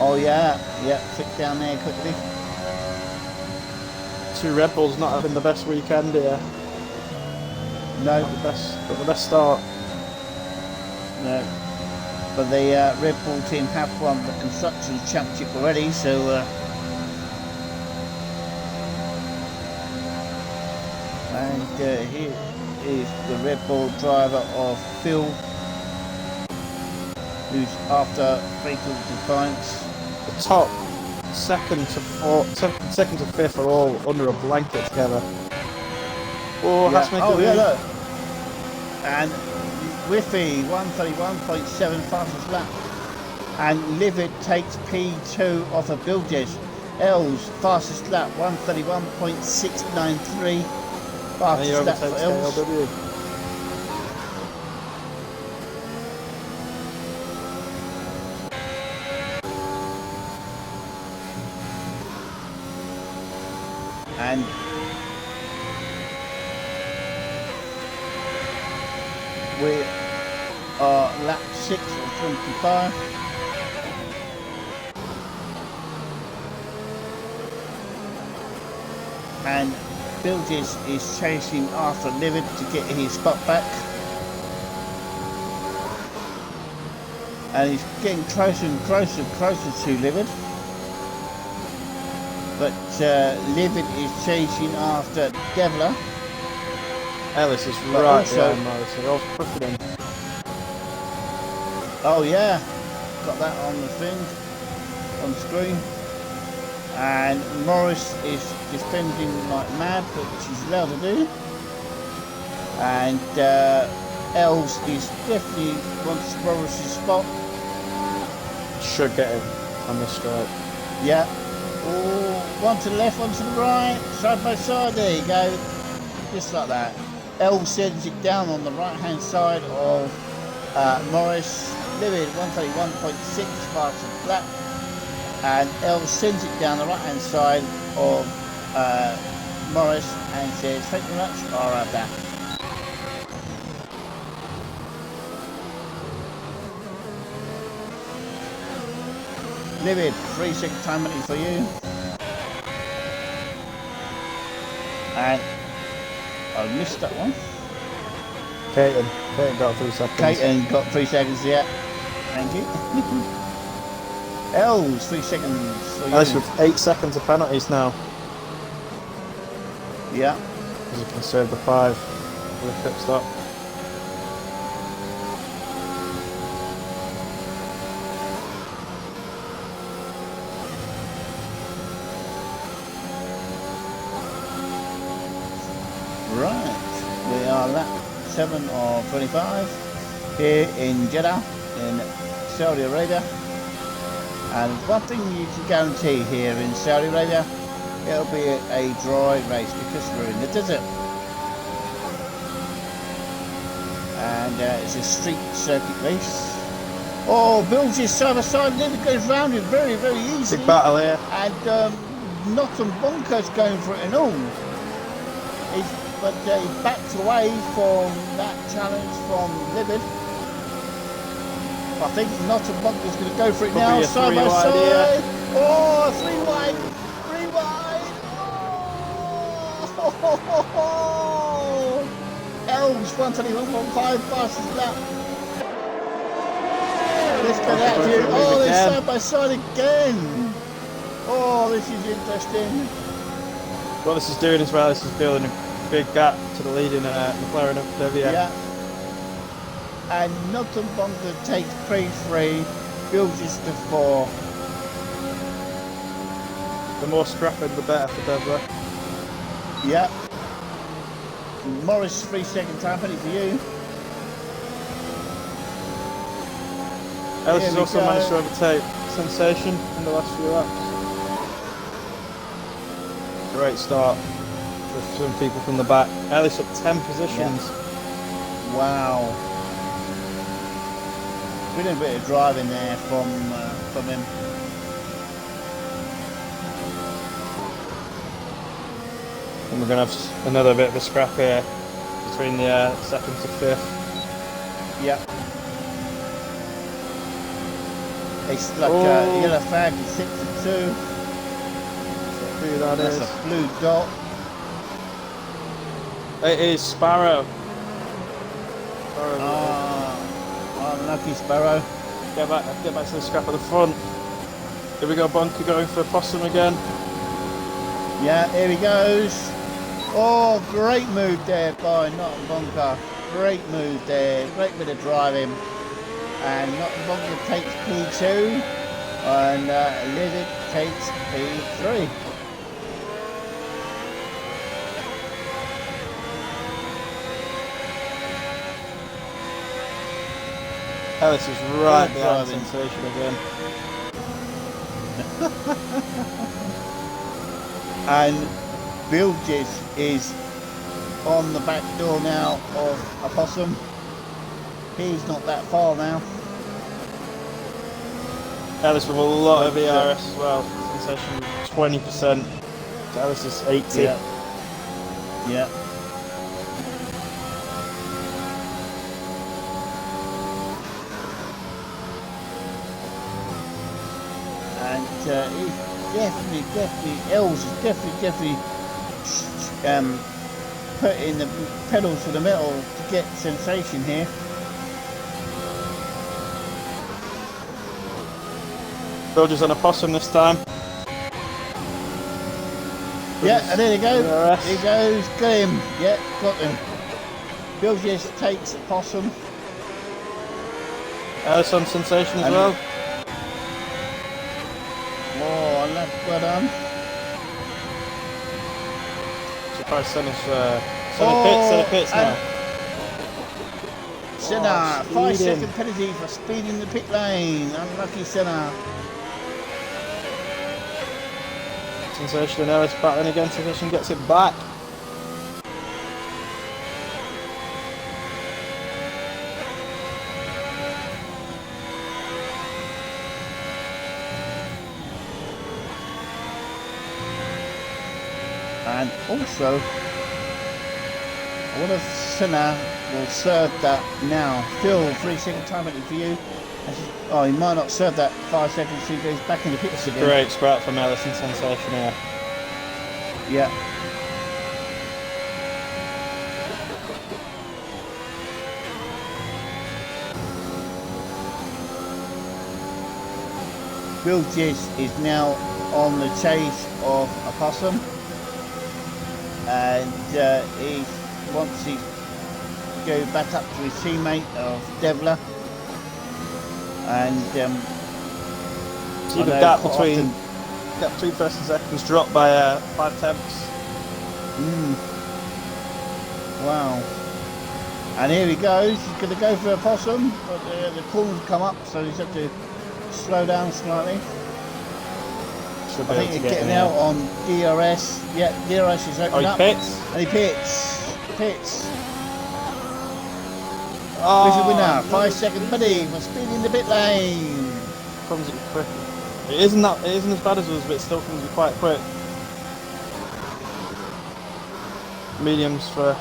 Oh yeah, yeah, flick down there quickly. 2 Red Bulls not having the best weekend here. No, Not the best start. no. But the Red Bull team have won the Constructors Championship already, so and here is the Red Bull driver of Phil, who's after Fatal Defiance. The top second to 5th are all under a blanket together. Oh, Yeah. has to make Oh a yeah, move. look. And Whiffy 131.7 fastest lap. And Livid takes P2 off of Bilges. Els fastest lap 131.693. And he Fastest lap for overtakes Els. KLW. And we are lap 6 of 25. And Bilges is chasing after Livid to get his spot back. And he's getting closer and closer and closer to Livid. But Livid is chasing after Devler. Ellis is But right also- behind Morrison. Ellis pushing him. Oh yeah, got that on the thing, on screen. And Morris is defending like mad, but she's allowed to do. And Els is definitely wants Morris's spot. Should get him on this straight. Yeah. Oh, one to the left, one to the right, side by side. There you go. Just like that. Els sends it down on the right hand side of Morris. Livid 131.6 fastest lap. And Els sends it down the right hand side of Morris and says, "Thank you very much, I'll have that." Livid, 3-second time penalty for you. And I missed that one. Caton got 3 seconds. Caton got 3 seconds, yeah. Thank you. Els, 3 seconds for you. Ellis with 8 seconds of penalties now. Yeah. As he can save the 5 with a pit stop. Right, we are lap 7 of 25 here in Jeddah in Saudi Arabia. And one thing you can guarantee here in Saudi Arabia, it'll be a dry race because we're in the desert. And it's a street circuit race. Oh, Bilges side by side, Livid goes round it very, very easily. Big battle here. And Nottingham Bonker's going for it and all. But he backed away from that challenge from Livid. I think Nottingham Bonker's going to go for it Probably now, a side by 3-wide side. here. Oh, 3 wide, 3 wide. Oh, Els 121.5 fastest lap. Let's go out Both here. of them Oh, they're again. side by side again. Oh, this is interesting. What this is doing as well, this is building a big gap to the leading McLaren up there. Yeah. And Nottingham Bonker takes Prix 3, Bilges to 4. The more scrapping, the better for Deborah. Yeah. Morris 3-second time penalty for you. Ellis Here has we also go. managed to overtake Sensation in the last few laps. Great start with some people from the back. Ellis up 10 positions. Wow. Brilliant bit of driving there from him. And we're going to have another bit of a scrap here between the second to fifth. Yeah. It's like a yellow flag is 6 to 2. That's a blue dot. It is Sparrow. Unlucky Sparrow. Get back to the scrap at the front. Here we go, Bunker going for Possum again. Yeah, here he goes. Oh, great move there by Nottingham Bunker. Great move there. Great bit of driving. And Nottingham Bunker takes P2. And Lizard takes P3. Ellis is right behind Sensation again. And Bilges is on the back door now of Opossum. He's not that far now. Ellis with a lot of ERS as well. Sensation 20%. Ellis is 80. Yeah. And he's definitely, Els is definitely putting the pedals to the metal to get Sensation here. Bilges on a Possum this time. Yeah, and there you go. He goes, got him. Yeah, got him. Bilges takes Possum. Ellis on Sensation as well. Well done. Surprise Senna's pits now. Senna, 5-second penalty for speeding the pit lane. Unlucky Senna. Sensation and Ellis battling again. Sensation gets it back. And also, one of Senna will serve that now. Phil, 3-second time penalty for you. Oh, he might not serve that 5 seconds, so he goes back in the pits again. Great scrap from Ellis and Sensation here. Yeah. Bilges is now on the chase of Opossum. And he wants to go back up to his teammate of Devler. And see the gap between first and seconds dropped by 5 tenths. Wow. And here he goes. He's going to go for Opossum, but the corners come up, so he's got to slow down slightly. I think he's getting out on DRS. Yeah, DRS is opening up. Pits. And he pits. Who's the winner? 5-second penalty for speeding the pit lane. Comes in quick. It isn't as bad as us, but it still comes in quite quick. Mediums for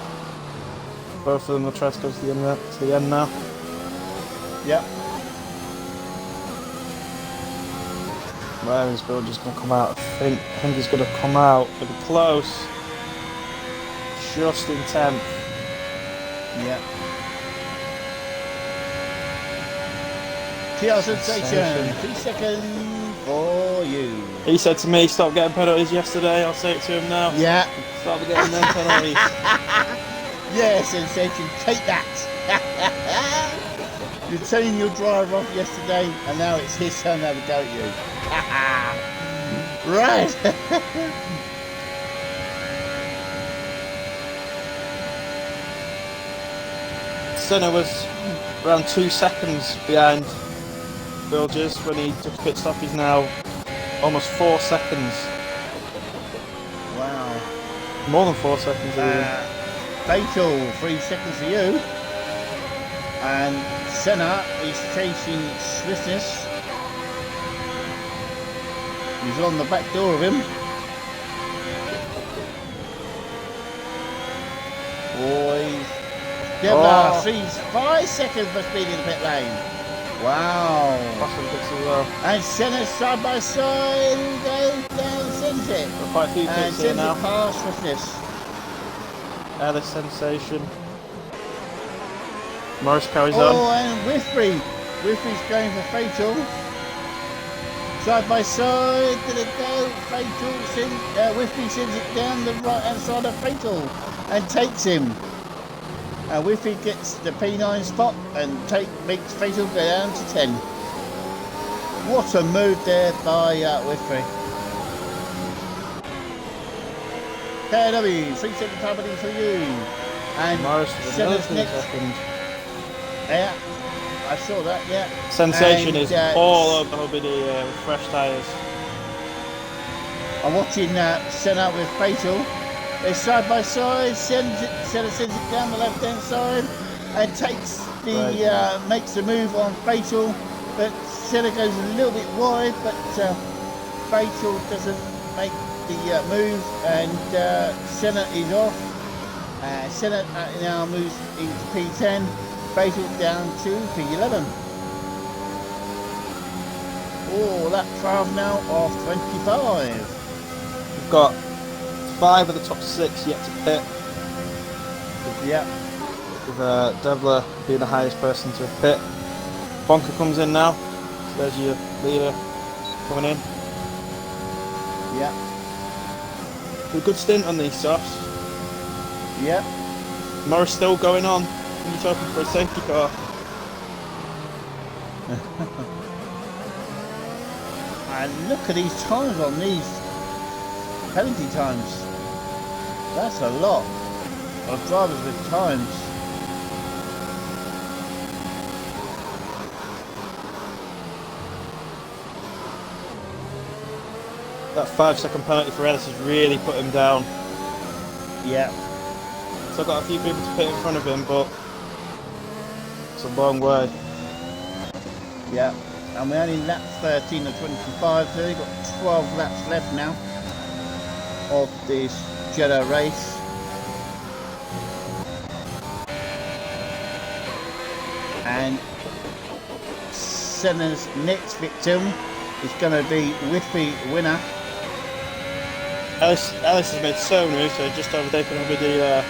both of them. Will try to go to the end now. Yep. Where is Bill just going to come out? I think he's going to come out with a close. Just in 10th. Yeah. PR Sensation, 3 seconds for you. He said to me, stop getting penalties yesterday. I'll say it to him now. Yeah. Stop getting them penalties. Yeah, Sensation, take that. You're telling your driver off yesterday, and now it's his turn to have a go at you. Right. Senna was around 2 seconds behind Bilges when he took a pit stop. He's now almost 4 seconds. Wow. More than 4 seconds. Fatal, 3 seconds for you. And Senna is chasing swiftness. He's on the back door of him. Boys. Jeddah sees 5 seconds for speed in the pit lane. Wow. Awesome bits as well. And Senna side by side goes down, sends it. Quite a few And pits here sends now. it past swiftness. Ellis sensation. Morris carries on. Oh, and Whitby's going for fatal. Side by side, did it go? Fatal, Whitby sends it down the right hand side of fatal and takes him. And Whitby gets the P9 spot and makes fatal go down to 10. What a move there by Whitby. KW, 3 second time for you. And Morris with another 3 seconds. Yeah, I saw that, yeah. Sensation and, is all over Hobby with fresh tyres. I'm watching Senna with fatal. They're side by side. Senna sends it down the left hand side and takes the makes the move on fatal. But Senna goes a little bit wide, but fatal doesn't make the move, and Senna is off. Senna now moves into P10. Fatal down to P11. Oh, that 12 now of 25. We've got 5 of the top 6 yet to pit. Yep. With Devler being the highest person to pit. Bonker comes in now. So there's your leader coming in. Yep. A good stint on these softs. Yep. Morris still going on. You're talking for a safety car. And look at these times on these penalty times. That's a lot of drivers with times. That 5 second penalty for Ellis has really put him down. Yeah. So I've got a few people to pit in front of him, but it's a long way. Yeah. And we're only lap 13 of 25, so we've got 12 laps left now of this Jeddah race. And Senna's next victim is going to be Whitby winner. Ellis has made so many moves, so just overtaken over the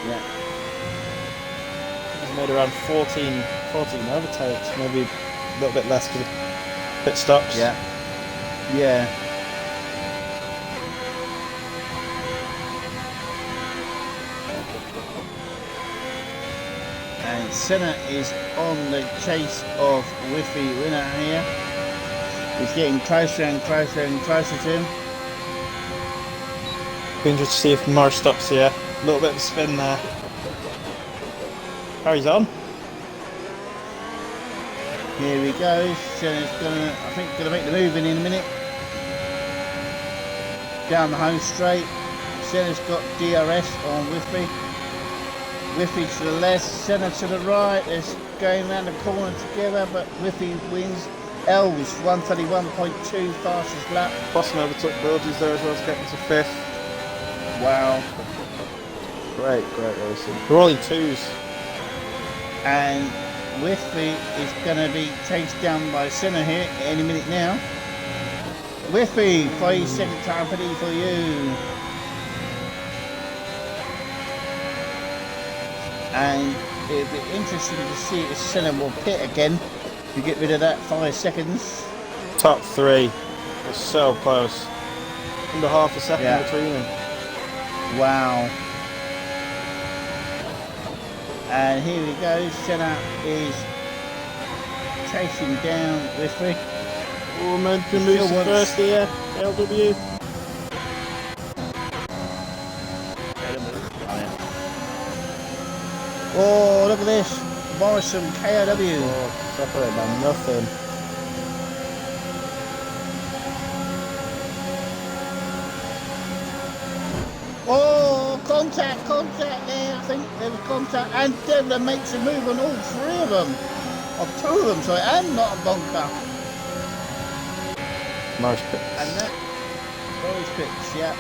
Yeah. he's made around 14 overtakes, maybe a little bit less because of pit stops. Yeah. Yeah. And Senna is on the chase of Whitby winner here. He's getting closer and closer and closer to him. Be interested to see if Morris stops here. A little bit of a spin there. Carries on. Here he goes. Senna's gonna make the move in a minute. Down the home straight. Senna's got DRS on Whitby. Whitby to the left, Senna to the right. They're going around the corner together, but Whitby wins. Elves 131.2 fastest lap. Boston overtook Burgess there as well to get into 5th. Wow. Great racing. We're all in 2s. And Whitby is going to be chased down by Senna here any minute now. Whitby, 5 second time penalty for you. And it'll be interesting to see if Senna will pit again to get rid of that 5 seconds. Top 3. We're so close. Under half a second between them. Wow. And here we go. Senna is chasing down Whitby. Oh, momentum moves first here. LW. Oh, look at this. Morrison KOW. Oh, separate by nothing. Oh, contact there. think. There was contact, and Devler makes a move on all three of them. Of two of them, sorry, and not a bunker. Morris pits. And that, Morris pits, yeah.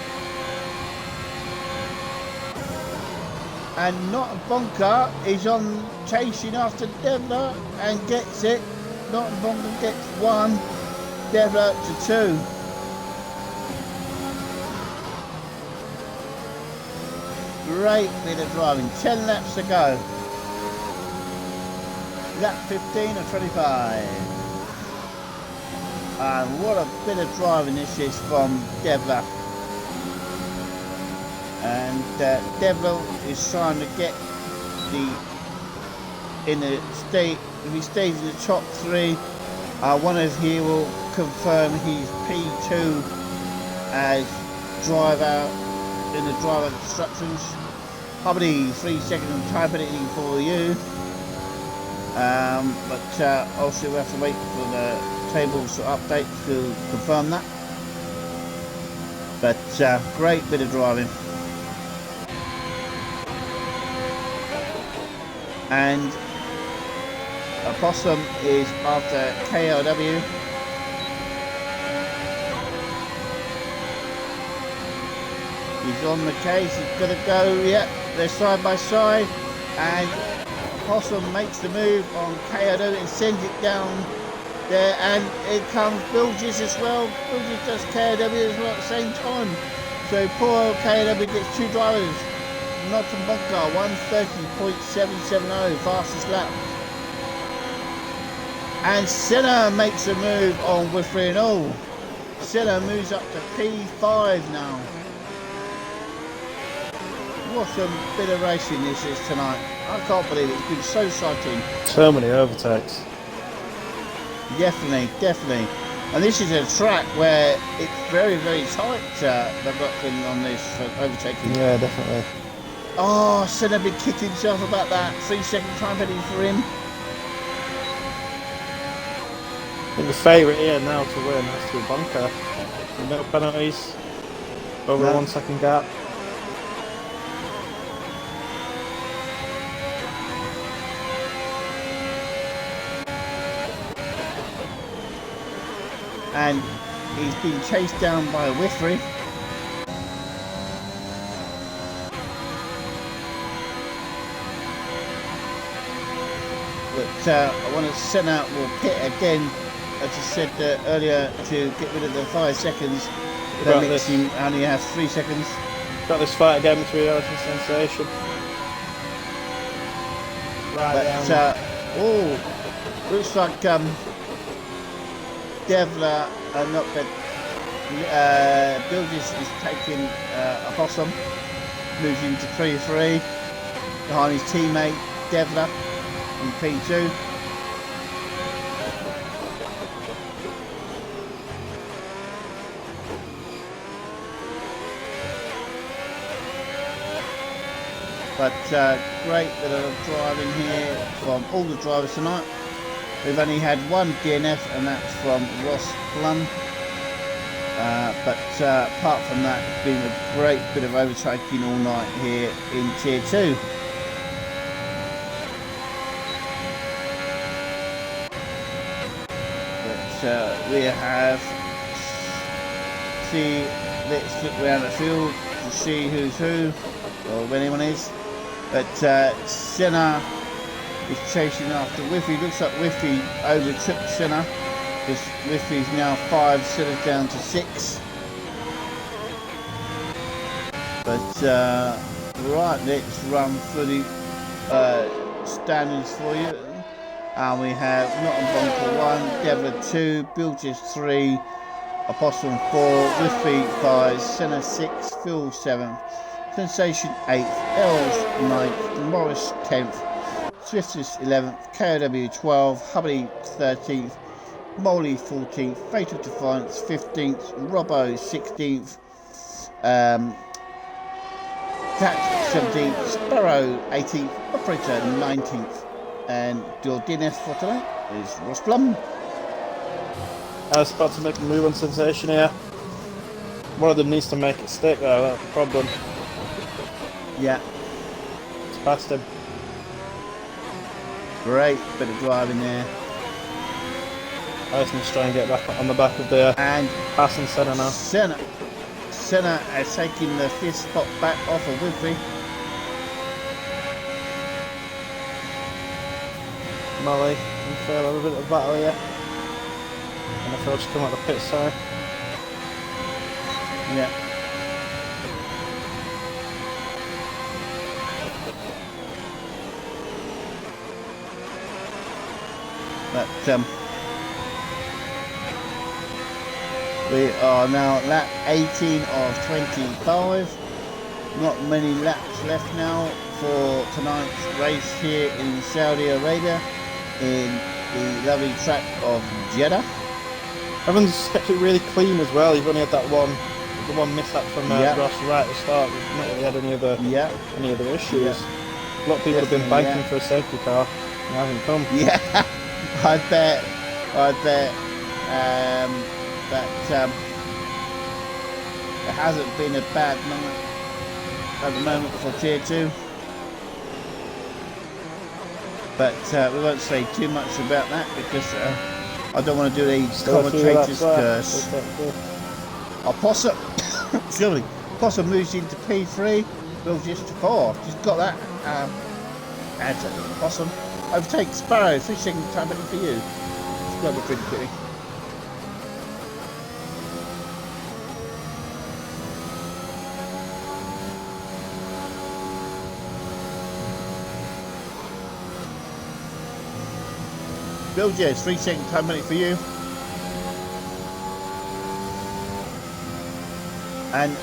And not a bunker is on chasing after Devler and gets it. Not a bunker gets one, Devler to two. Great bit of driving, 10 laps to go. Lap 15 of 25. And what a bit of driving this is from Devler. And Devler is trying to get in the state. If he stays in the top three, one of he will confirm he's P2 as driver in the driver instructions. Probably 3 seconds type editing for you. But also we have to wait for the tables update to confirm that. But great bit of driving. And Opossum is after KLW. He's on the case, he's got to go, yeah, they're side by side, and Opossum makes the move on KLW and sends it down there, and it comes Bilges as well. Bilges does KLW as well at the same time. So poor KLW gets two drivers. Not a bunker, 130.770, fastest lap. And Senna makes a move on Wifri and all. Senna moves up to P5 now. What a bit of racing this is tonight. I can't believe it. It's been so exciting. So many overtakes. Definitely, definitely. And this is a track where it's very, very tight, the Brooklyn on this for overtaking. Yeah, definitely. Oh, Senna been kicking himself about that. 3 second time heading for him. I think the favourite here now to win has to be bunker. No penalties. Over a 1 second gap. And he's been chased down by Wifri. But I want to send out will pit again, as I said earlier, to get rid of the 5 seconds. That makes him only have 3 seconds. Got this fight again between Alex and Sensation. Right, but looks like Devler, not that Bilges is taking a Opossum, moves into P3 behind his teammate Devler in P2. But great bit of driving here from all the drivers tonight. We've only had one DNF, and that's from Ross Plum. But apart from that, it's been a great bit of overtaking all night here in Tier 2. But we have, let's look around the field to see who's who, or if anyone is. But Senna is chasing after Wifri. Looks like Wifri overtook Senna. Because Wifri's now 5, Senna's down to 6. But right, let's run through the standings for you. And we have Nottingham Bunker 1, Devler 2, Bilges 3, Opossum 4, Wifri 5, Senna 6, Phil 7, Sensation 8th, Els 9th, Morris 10th, Swiftness 11th, KOW 12th, Hubbly 13th, Molly 14th, Fatal Defiance 15th, Robbo 16th, Cat 17th, Sparrow 18th, Operator 19th, and your DNF for tonight is Ross Plum. I was about to make a move on Sensation here. One of them needs to make it stick though, that's the problem. Yeah. It's past him. Great bit of driving there. Allison's trying to get back on the back of the And passing Senna now. Senna has taken the 5th spot back off of Woodbury. Molly and Phil have a bit of battle here. And if Phil just come out the pit, sorry. Yeah. But we are now lap 18 of 25. Not many laps left now for tonight's race here in Saudi Arabia in the lovely track of Jeddah. Evans kept it really clean as well. You've only had that one mishap from Ross right at the start. We've not really had any other issues. Yeah. A lot of people have been banking for a safety car. They haven't come. Yeah, I bet that it hasn't been a bad night at the moment for Tier 2. But we won't say too much about that because I don't want to do the commentator's curse. Possum, excuse me, Possum moves into P3, Will just 4. Just got that. Adds it. Possum overtakes Sparrow. 3 second time for you. It's got to be pretty quickly. Bill Jez, 3 second time limit for you. And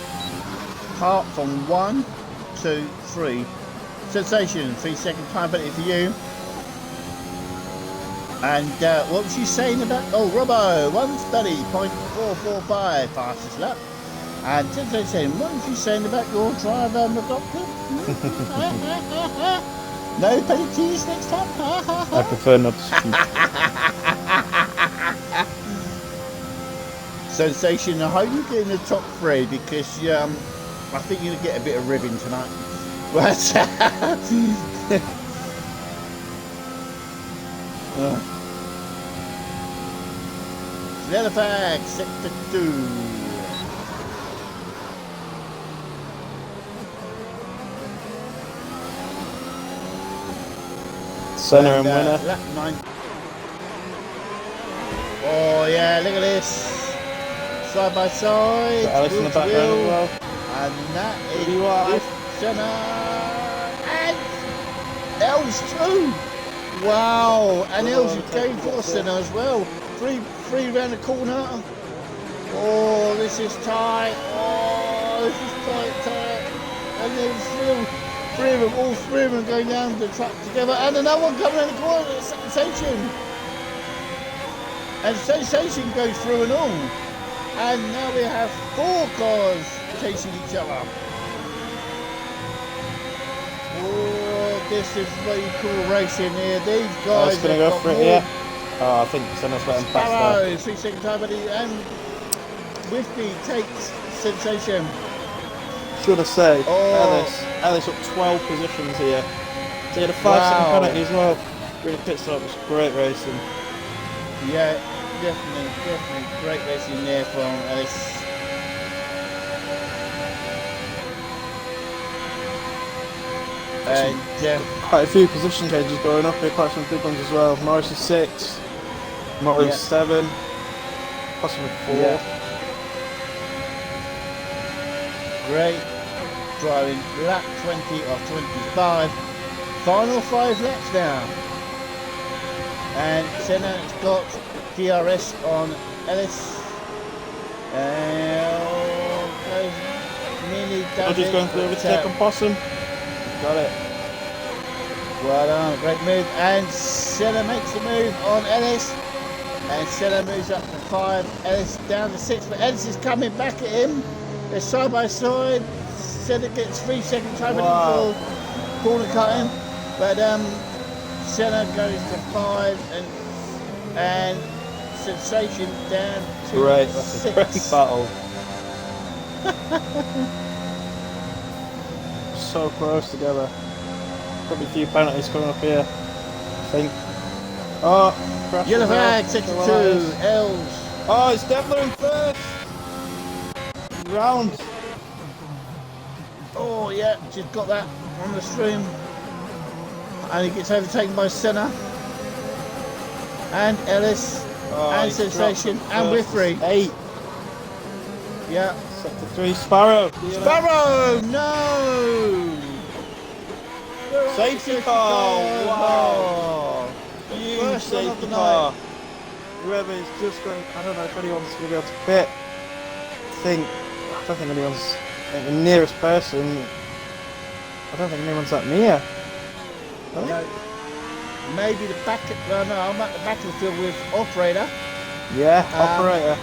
Hart from 1, 2, 3. Sensation, 3 second time limit for you. And what was you saying about? Oh, Robbo, 130.445 fastest lap. And Sensation, what was you saying about your driver, McLaughlin? No penalties next time. I prefer not to speak. Sensation, I hope you get in the top 3 because I think you're gonna get a bit of ribbing tonight. Halifax, sector 2. Center and winner. Lap 9. Oh yeah, look at this. Side by side. Alice in the background as well. And that is Senna. And Els too. Wow. And Els is going for Senna as well. Three round the corner. Oh, this is tight. Oh, this is tight. And there's still all three of them going down the track together, and another one coming around the corner. Sensation, and Sensation goes through and all, and now we have 4 cars chasing each other. Oh, this is what you call racing here. These guys are going to go for it here. Oh, I think Senna's letting pass there. 3 second time, and Whitby takes Sensation. Should I say, Ellis up 12 positions here. So he had a 5-second penalty as well. Really pit stop, it was great racing. Yeah, definitely great racing there from Ellis. And quite a few position changes going up here, quite some big ones as well. Morris is 6, Morris is 7, possibly 4. Yeah. Great driving, lap 20 of 25. Final 5 laps now. And Senna's got DRS on Ellis. Nearly done it. Just going for the overtake on Possum. Got it. Well done, great move. And Senna makes the move on Ellis. And Senna moves up to 5. Ellis down to 6, but Ellis is coming back at him. They're side by side. Senna gets 3 second time for corner cutting, but Senna goes to 5 and Sensation down to 6. That's a great battle. So close together. Could be a few penalties coming up here, I think. Oh, crash Yellow as well. flag, sector 2, Els. Oh, it's Devler in first. Round. Oh yeah, just got that on the stream. And he gets overtaken by Senna. And Ellis. And Sensation. And we're free. 8. Yeah. Sector 3, Sparrow. Sparrow! No! Safety car! Wow! Huge First one of safety the car. night. Whoever is just going, I don't know if anyone's going to be able to pit. I don't think anyone's the nearest person. I don't think anyone's that near. No. Maybe the back. No, I'm at the back of the field with operator. Yeah, operator.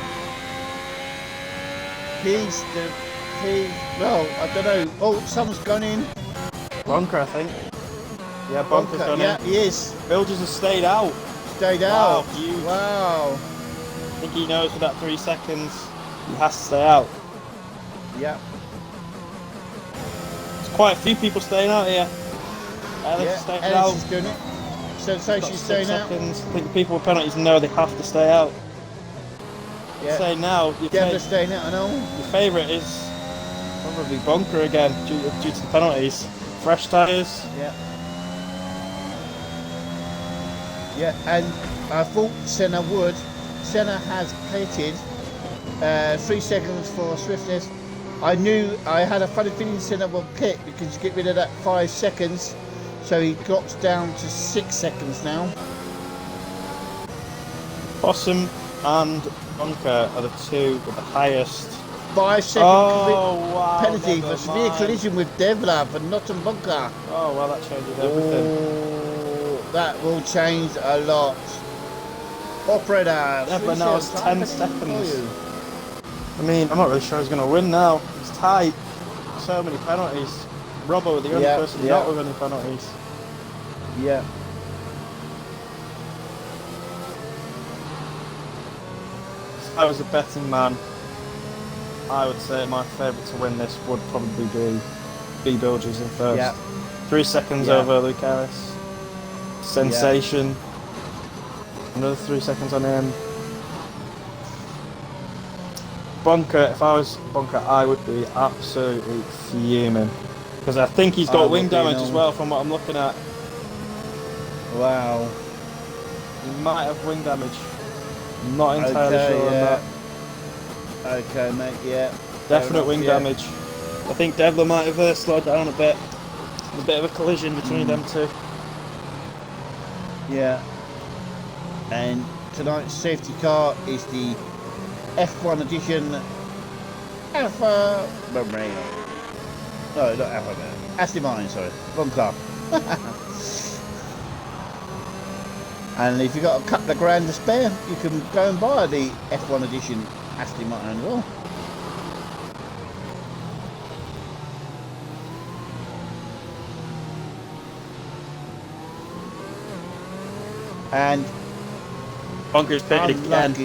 Well, I don't know. Oh, someone's gone in. Bunker, I think. Yeah, Bunker's gone in. Yeah, he is. Bilges has stayed out. Stayed out. Huge. Wow. I think he knows for that 3 seconds he has to stay out. Yeah. There's quite a few people staying out here. Ellis is staying out. Ellis is doing it. Sensation's staying out. Seconds. I think the people with penalties know they have to stay out. Yeah. Say now, Devler's staying out and all. your favourite is probably Bunker again due to the penalties. Fresh tyres. Yeah. Yeah, and I thought Senna would. Senna has pitted 3 seconds for swiftness. I knew I had a funny feeling Senna will pit because you get rid of that 5 seconds, so he drops down to 6 seconds now. Possum and Bunker are the 2 with the highest. 5 second wow, penalty for severe collision with Devler for Nottingham Bunker. Oh well, that changes everything. Oh, that will change a lot. Operator. Devler now has 10 seconds. I mean, I'm not really sure he's going to win now. It's tight. So many penalties. Robbo, the only person not with any penalties. Yeah. If I was a betting man, I would say my favourite to win this would probably be Bilges in first. Yeah. 3 seconds over Luke Harris. Sensation. Another 3 seconds on him. Bunker, if I was Bunker, I would be absolutely fuming. Because I think he's got wing damage as well from what I'm looking at. Wow. He might have wing damage. I'm not entirely sure on that. Okay, mate, yeah. Definite wing damage. I think Devler might have slowed down a bit. A bit of a collision between them two. Yeah. And tonight's safety car is the F1 edition Alpha Romeo. No, not Alpha Romeo. Aston Martin, sorry. Wrong car. And if you've got a couple of grand to spare, you can go and buy the F1 edition Aston Martin as well. And Bunker's pitted again.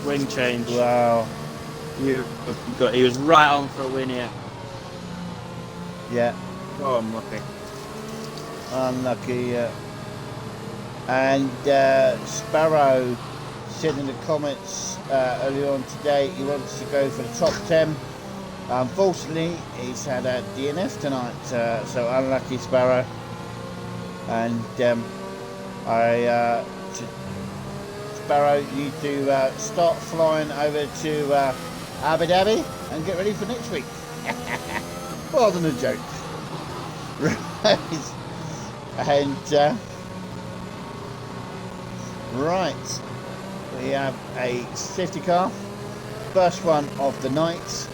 Wing change. Wow. He was right on for a win here. Yeah. Oh, unlucky. Unlucky, yeah. And Sparrow said in the comments earlier on today he wants to go for the top 10. Unfortunately, he's had a DNF tonight, so unlucky Sparrow. And Sparrow, you need to start flying over to Abu Dhabi and get ready for next week. Rather than a joke. Right. And right, we have a safety car, first one of the night.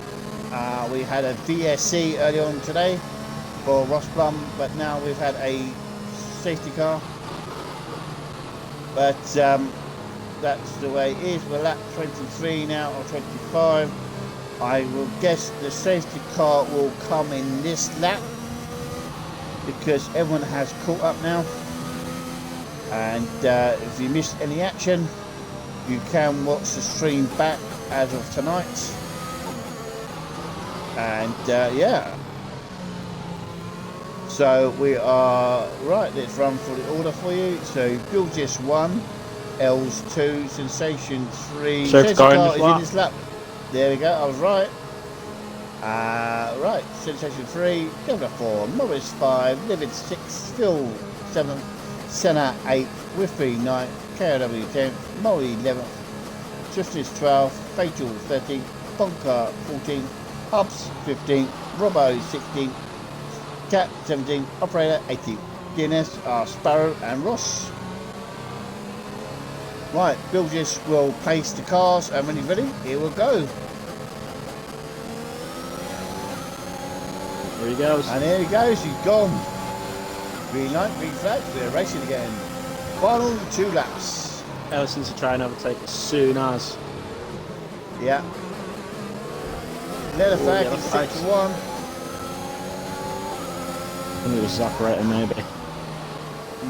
We had a VSC earlier on today for Ross Plum, but now we've had a safety car. But that's the way it is. We're lap 23 now, or 25. I will guess the safety car will come in this lap because everyone has caught up now. And if you missed any action, you can watch the stream back as of tonight. And yeah, So we are right. Let's run for the order for you. So Bilgis 1, Els 2, Sensation 3. Safety car in the is in flat. this lap. There we go. I was right. Right. Sensation 3, Devla 4, Morris 5, Livid 6, Phil 7, Senna 8, Whiffy 9, KOW 10th, Molly 11th, Swiftness 12, Fatal 13, Bonker 14, Hubs 15, Robbo 16, Cat 17, Operator 18, DNS are Sparrow and Ross. Right, Bilgis will pace the cars and when he's ready, here we'll go. There he goes. And here he goes, he's gone. Green light, green flag, we're racing again. Final 2 laps. Ellison's to try and overtake as soon as. Yeah. Leather flag yellow is flags. 6-1. I think it was Zaparator maybe.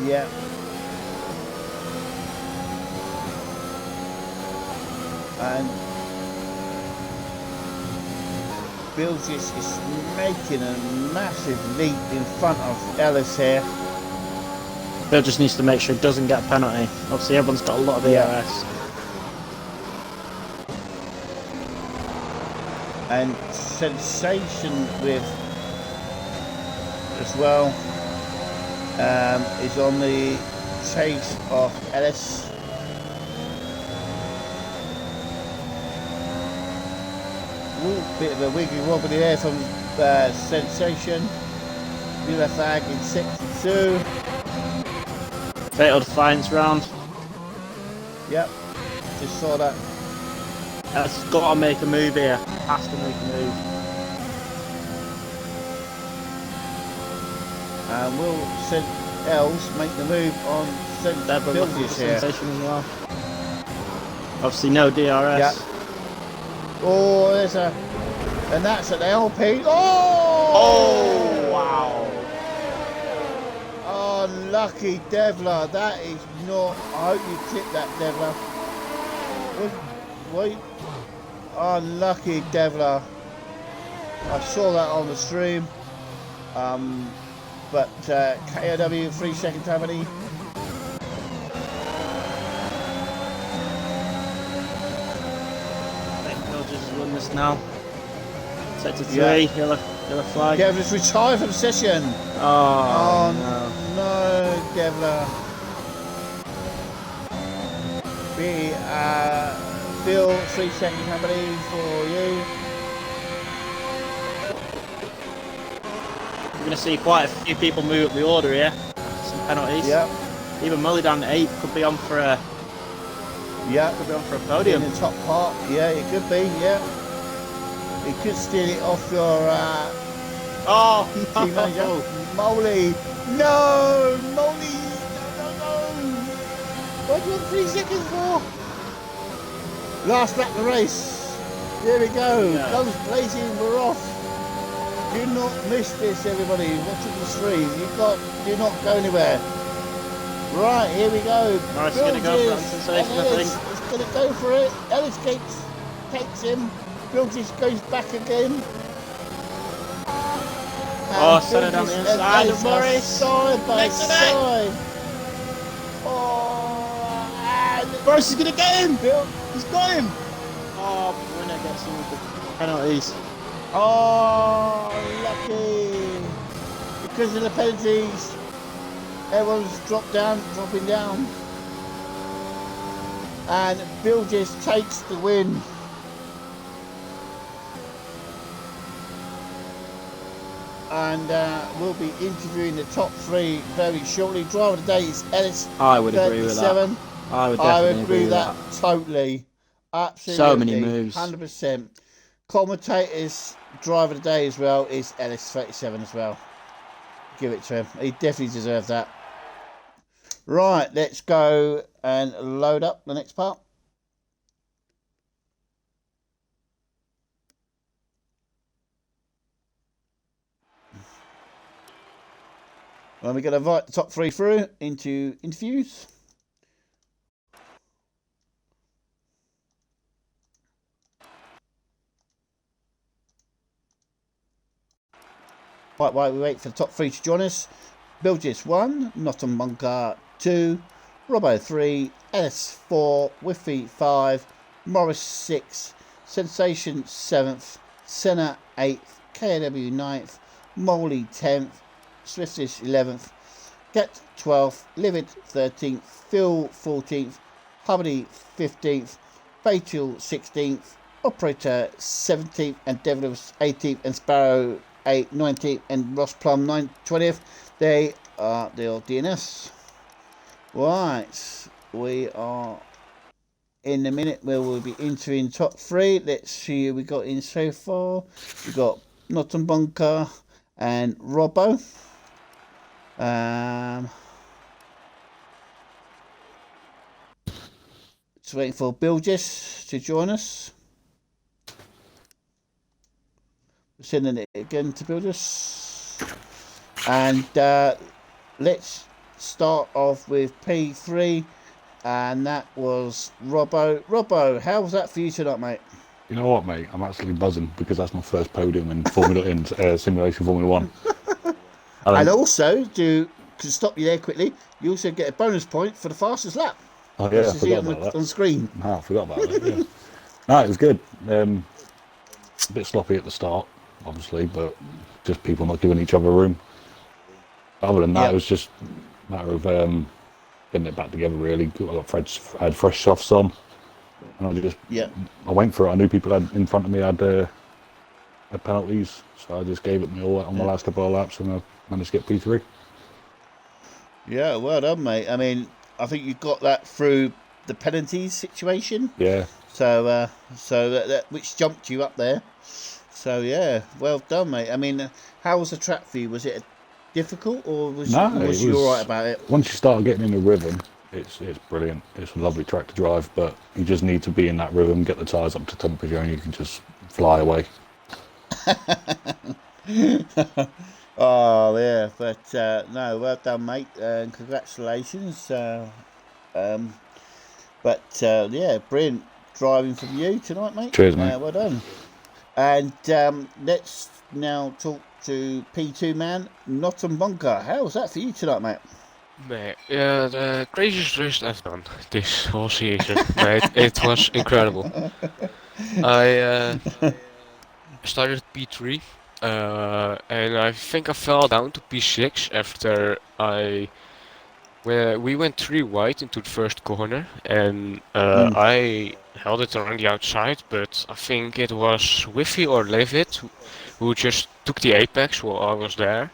Yeah. And Bilgis is making a massive leap in front of Ellis here. Bill just needs to make sure he doesn't get a penalty. Obviously everyone's got a lot of ERS. And Sensation with as well is on the chase of Ellis. Ooh, bit of a wiggly wobbly there from Sensation. Miller flag in 62. Fatal Defiance round. Yep, just saw that. That's got to make a move here. Has to make a move. And will Els make the move on Bilgis here? Sensation as well. Obviously no DRS. Yep. Oh, there's a, and that's an LP. Oh! Wow. Unlucky Devler. That is not. I hope you clip that, Devler. Wait. Unlucky Devler. I saw that on the stream. But KOW 3 seconds how many? Just won this now. Set to 3, Yeah. yellow flag. Devler's retired from session. Oh, No, Devler. Phil, 3 seconds how many for you? We're going to see quite a few people move up the order here. Some penalties. Yep. Even Mully down to 8 could be on for a Yeah. could be on for a podium. In the top part, yeah, it could be, yeah. It could steal it off your Oh, team manager. Molly. No, Molly. No. What do you want 3 seconds for? Last lap of the race. Here we go. Yeah. Guns blazing, we're off. Do not miss this, everybody. Watching the stream. Do not go anywhere. Right, here we go. Morris is going to go for that Sensation, I think. It's going to go for it. Ellis takes him. Bilgis goes back again. Oh, Senna down the inside of Morris. Side by Next to that. side. Oh, and Morris is going to get him. Bill. He's got him. Oh, winner gets him with the penalties. Oh, lucky. Because of the penalties, everyone's dropping down. And Bilgis takes the win. And we'll be interviewing the top 3 very shortly. Driver of the day is Ellis. I would agree with that. 37. I would I definitely agree with that that. totally. Absolutely. So many moves. 100%. Commentators, driver of the day as well is Ellis 37 as well. Give it to him. He definitely deserves that. Right, let's go and load up the next part. And we're going to invite the top 3 through into interviews. Right, while we wait for the top 3 to join us. Bilgis 1, Nottingham Bunker 2, Robbo 3, Ellis 4, Whiffy 5, Morris 6, Sensation 7th, Senna 8th, KW 9th, Moley 10th, Swiftish 11th, Get 12th, Livid 13th, Phil 14th, Hubbardly 15th, Fatal 16th, Operator 17th, and Devils 18th, and Sparrow 19th, and Ross Plum 20th. They are the DNS. Right, we are in a minute where we'll be entering top 3. Let's see who we got in so far. We got Nottingham Bunker and Robbo. Just waiting for Bilgis to join us. We're sending it again to Bilgis. And let's start off with P3. And that was Robbo. Robbo, how was that for you tonight, mate? You know what, mate? I'm absolutely buzzing because that's my first podium in Simulation Formula 1. And also, to stop you there quickly, you also get a bonus point for the fastest lap. Oh yeah, I forgot about that. On the screen. No, I forgot about that, yeah. No, it was good. A bit sloppy at the start, obviously, but just people not giving each other room. Other than that, it was just a matter of getting it back together, really. I had fresh softs on, and I went for it. I knew people in front of me had penalties, so I just gave it me all on the last couple of laps, and I managed to get P3. Yeah, well done, mate. I mean, I think you got that through the penalties situation. Yeah. So that which jumped you up there. So yeah, well done, mate. I mean, how was the track for you? Was it difficult, or was you all right about it? Once you start getting in the rhythm, it's brilliant. It's a lovely track to drive, but you just need to be in that rhythm, get the tyres up to temperature, and you can just fly away. Oh yeah, but no, well done, mate, and congratulations. Yeah, brilliant driving from you tonight, mate. Cheers, mate. Well done. And let's now talk to P2 man, Nottingham Bunker. How was that for you tonight, mate? Mate, yeah, the craziest race I've done this whole season, mate. It was incredible. I started P3, and I think I fell down to P6 after we went 3 wide into the first corner, and I held it around the outside, but I think it was Whiffy or Levitt who just took the apex while I was there,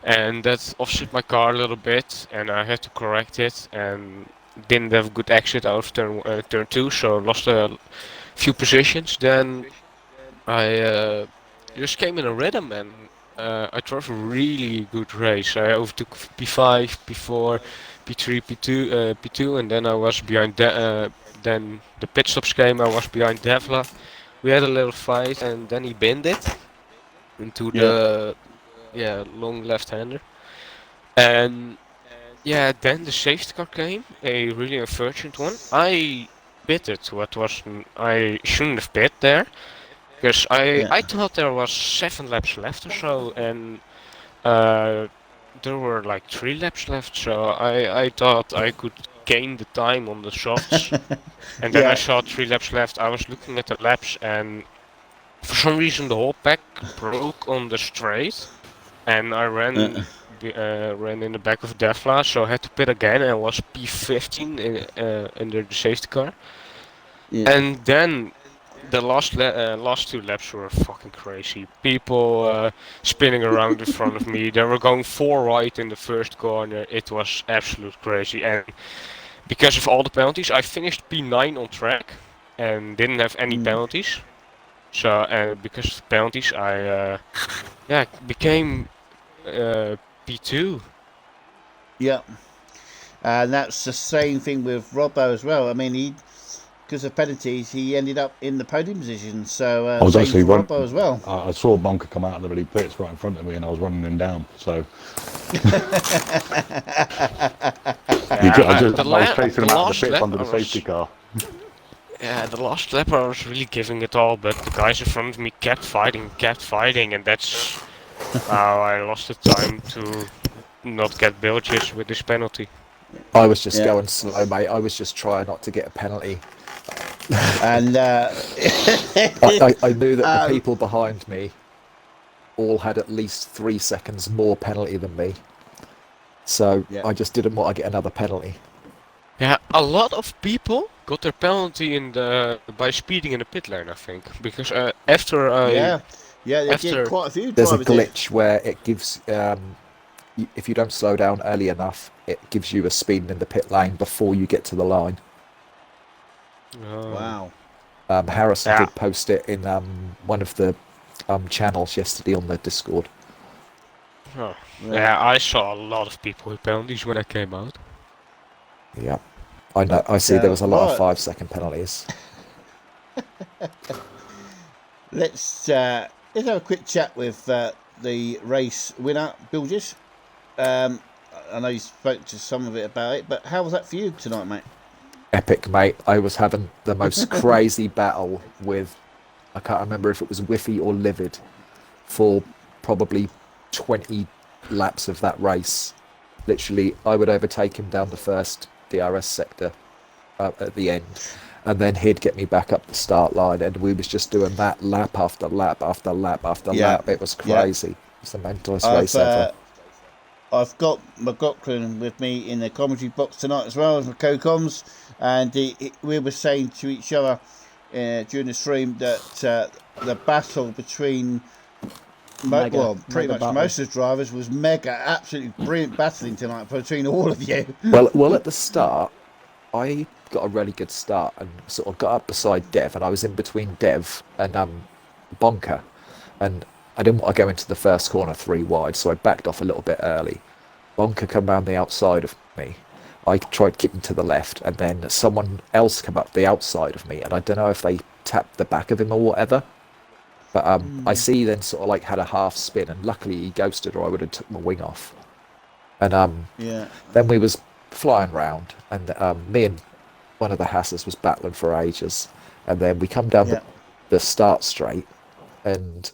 and that offset my car a little bit, and I had to correct it, and didn't have a good exit out of turn 2, so lost a few positions. Then I just came in a rhythm, and I drove a really good race. I overtook P5, P4, P3, P2, and then I was behind. Then the pit stops came. I was behind Devla. We had a little fight, and then he binned it into the long left-hander. And yeah, then the safety car came, a really unfortunate one. I pitted I shouldn't have pit there. Because I thought there was 7 laps left or so, and there were like 3 laps left, so I thought I could gain the time on the softs. And then I saw 3 laps left. I was looking at the laps, and for some reason the whole pack broke on the straight, and I ran in the back of Devla, so I had to pit again, and I was P15 under the safety car. And then the last 2 laps were fucking crazy. People spinning around in front of me. They were going 4 right in the first corner. It was absolute crazy. And because of all the penalties, I finished P9 on track and didn't have any penalties. So because of the penalties, I became P2. Yeah, and that's the same thing with Robbo as well. I mean, because of penalties, he ended up in the podium position. So I was actually running as well. I saw Bunker come out of the bloody pits right in front of me, and I was running him down. So I was chasing him out of the pits under the safety car. Yeah, the last lap I was really giving it all, but the guys in front of me kept fighting, and that's I lost the time to not get bilges with this penalty. I was just Yeah. going slow, mate. I was just trying not to get a penalty. And I knew that the people behind me all had at least 3 seconds more penalty than me. So Yeah. I just didn't want to get another penalty. Yeah, a lot of people got their penalty by speeding in the pit lane, I think, because after I yeah, they after- did quite a few There's a drivers did. glitch where it gives, if you don't slow down early enough, it gives you a speed in the pit lane before you get to the line. Wow. Harrison Yeah. did post it in one of the channels yesterday on the Discord. Oh. Yeah, I saw a lot of people with penalties when I came out. Yeah, I know. I see there was a lot of Right. 5-second penalties. Let's have a quick chat with the race winner, Bilges. I know you spoke to some of it about it, but how was that for you tonight, mate? Epic, mate. I was having the most crazy battle with, I can't remember if it was Whiffy or Livid, for probably 20 laps of that race. Literally, I would overtake him down the first DRS sector at the end, and then he'd get me back up the start line, and we was just doing that lap after lap after lap after Yeah. lap. It was Yeah. crazy. It was the mentalist race ever. I've got McLaughlin with me in the commentary box tonight as well as my co-coms, and we were saying to each other during the stream that the battle between pretty much most of the drivers was absolutely brilliant battling tonight between all of you. Well, at the start, I got a really good start and sort of got up beside Dev, and I was in between Dev and Bonker, and I didn't want to go into the first corner 3 wide, so I backed off a little bit early. Bonker come round the outside of me. I tried keeping to the left, and then someone else come up the outside of me, and I don't know if they tapped the back of him or whatever. But I see he then sort of like had a half spin, and luckily he ghosted, or I would have took my wing off. And then we was flying round, and me and one of the Hasses was battling for ages, and then we come down the start straight, and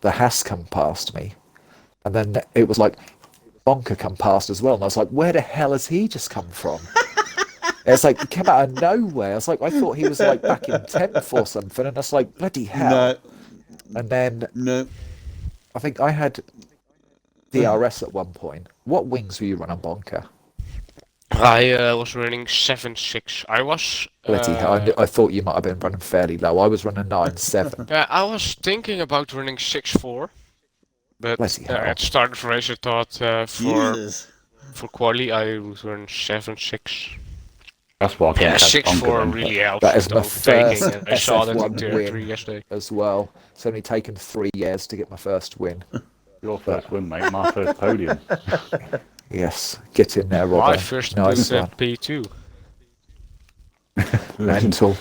the Hass come past me, and then it was like Bonker come past as well, and I was like, where the hell has he just come from? It's like, he came out of nowhere. I was like, I thought he was like back in 10th or something, and I was like, bloody hell. And then I think I had DRS at one point. What wings were you running, Bonker? I was running 7.6. I was. Bloody hell, I thought you might have been running fairly low. I was running 9.7. Yeah, I was thinking about running 6.4, but Bloody hell. at the start of the race I thought Jesus. for quali I would run 7.6. That's why I Yeah, can't catch 6.4 Bonker really helps. That is with my overtaking, first and I saw that in SF1 Tier win. 3 yesterday. As well. It's only taken 3 years to get my first win. Your first win, mate. My first podium. Yes, get in there, Robert. My first Nice good one. P2. Mental.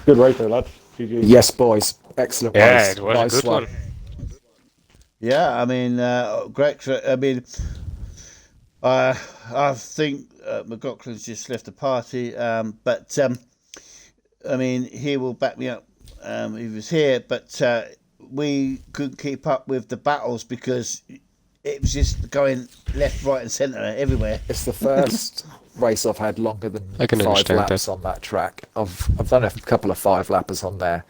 Good race there, lads. GG. Yes, boys. Excellent Yeah, race. it was Nice a good one. Yeah, I mean, great. I mean, I think McLaughlin's just left the party, but I mean, he will back me up. He was here, but we couldn't keep up with the battles because it was just going left, right, and centre everywhere. It's the first race I've had longer than I can 5 understand laps that. on that track. I've done a couple of 5 lappers on there.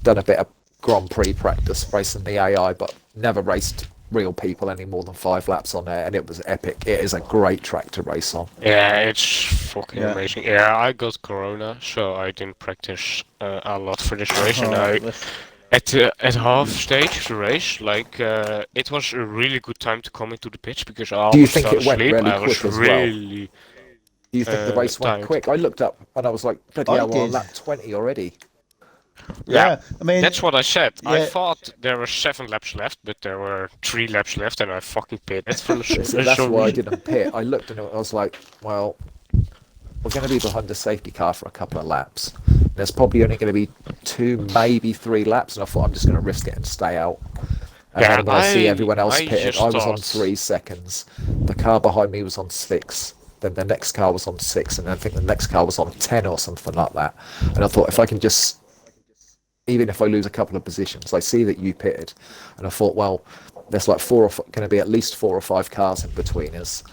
Done a bit of Grand Prix practice racing the AI, but never raced real people any more than 5 laps on there, and it was epic. It is a great track to race on. Yeah, it's fucking Yeah. amazing. Yeah, I got corona, so I didn't practice a lot for this race, and at half stage of the race, like it was a really good time to come into the pitch because I Do you almost think fell it went asleep. really I was quick as well? really Do you think the race went tired. quick? I looked up and I was like, bloody I hell, we're on did. lap 20 already. Yeah, I mean, That's what I said. I yeah. thought there were 7 laps left, but there were 3 laps left, and I fucking pitted for the That's so why I reason. didn't pit. I looked and I was like, well, we're going to be behind the safety car for a couple of laps. There's probably only going to be 2, maybe 3 laps, and I thought I'm just going to risk it and stay out. And Yeah, then when I see everyone else I pitted, just I was on thought- 3 seconds. The car behind me was on 6. Then the next car was on 6, and I think the next car was on 10 or something like that. And I thought if I can even if I lose a couple of positions, I see that you pitted, and I thought, well, there's like going to be at least 4 or 5 cars in between us.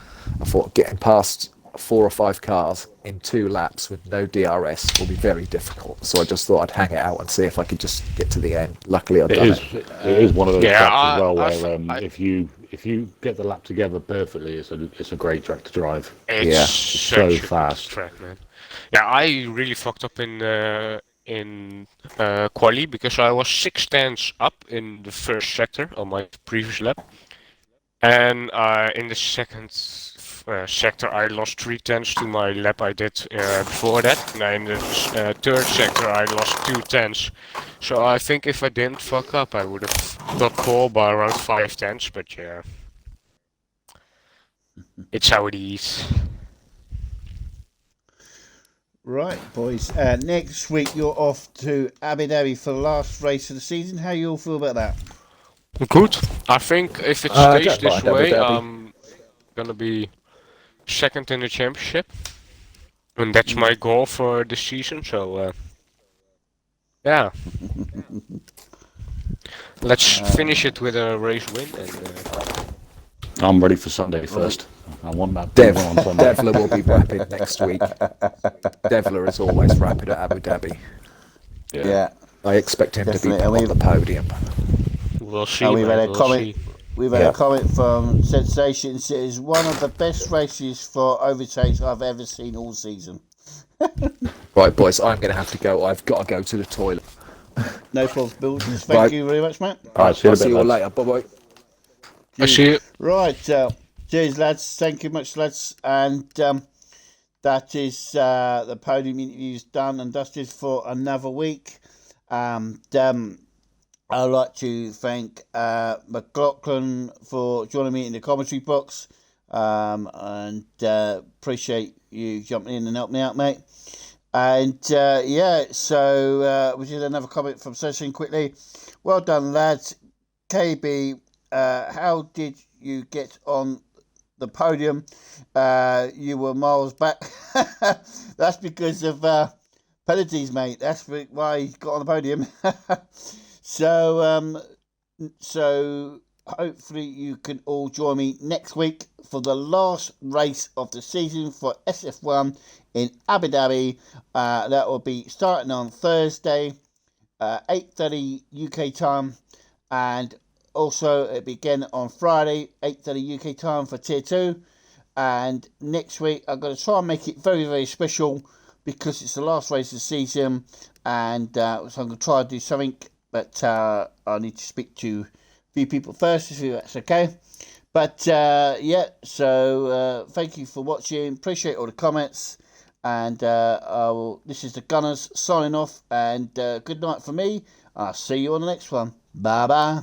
I thought getting past 4 or 5 cars in 2 laps with no DRS will be very difficult. So I just thought I'd hang it out and see if I could just get to the end. Luckily, I've done it. It is one of those tracks as well where I- if you get the lap together perfectly, it's a great track to drive. It's Yeah. such So a fast. good track, man. Yeah, I really fucked up in quali because I was 6 tenths up in the first sector on my previous lap, and in the second sector I lost 3 tenths to my lap I did before that, and in the third sector I lost 2 tenths. So I think if I didn't fuck up, I would have got pole by around 5 tenths. But yeah, it's how it is. Right, boys. Next week you're off to Abu Dhabi for the last race of the season. How you all feel about that? Good. I think if it I stays don't this mind Abu way, Dhabi. I'm gonna be second in the championship, and that's my goal for this season. So, yeah, let's finish it with a race win. And I'm ready for Sunday first. I want that Dev, on Sunday. Devler will be rapid next week. Devler is always rapid at Abu Dhabi. Yeah. I expect him to be Definitely. on the podium. we'll see. And we've had man, a we'll comment. see. We've had Yeah. a comment from Sensation. It says one of the best races for overtakes I've ever seen all season. Right, boys, I'm going to have to go. I've got to go to the toilet. No problems, Bill. Thank Right. you very much, mate. All right, see you I'll in a see bit, you all lads. later. Bye-bye. I see you. Right, cheers, lads. Thank you much, lads. And that is the podium interviews done and dusted for another week. I'd like to thank McLaughlin for joining me in the commentary box, and appreciate you jumping in and helping me out, mate. And so we did another comment from Session quickly. Well done, lads. KB, how did you get on the podium? You were miles back. That's because of penalties, mate. That's why you got on the podium. So hopefully you can all join me next week for the last race of the season for SF1 in Abu Dhabi. That will be starting on Thursday, 8:30 UK time, and also it'll be again on Friday, 8:30 UK time for Tier 2. And next week I'm going to try and make it very, very special because it's the last race of the season, and so I'm going to try and do something. But I need to speak to a few people first, if that's okay. But so thank you for watching. Appreciate all the comments. And this is the Gunners signing off. And good night for me. I'll see you on the next one. Bye bye.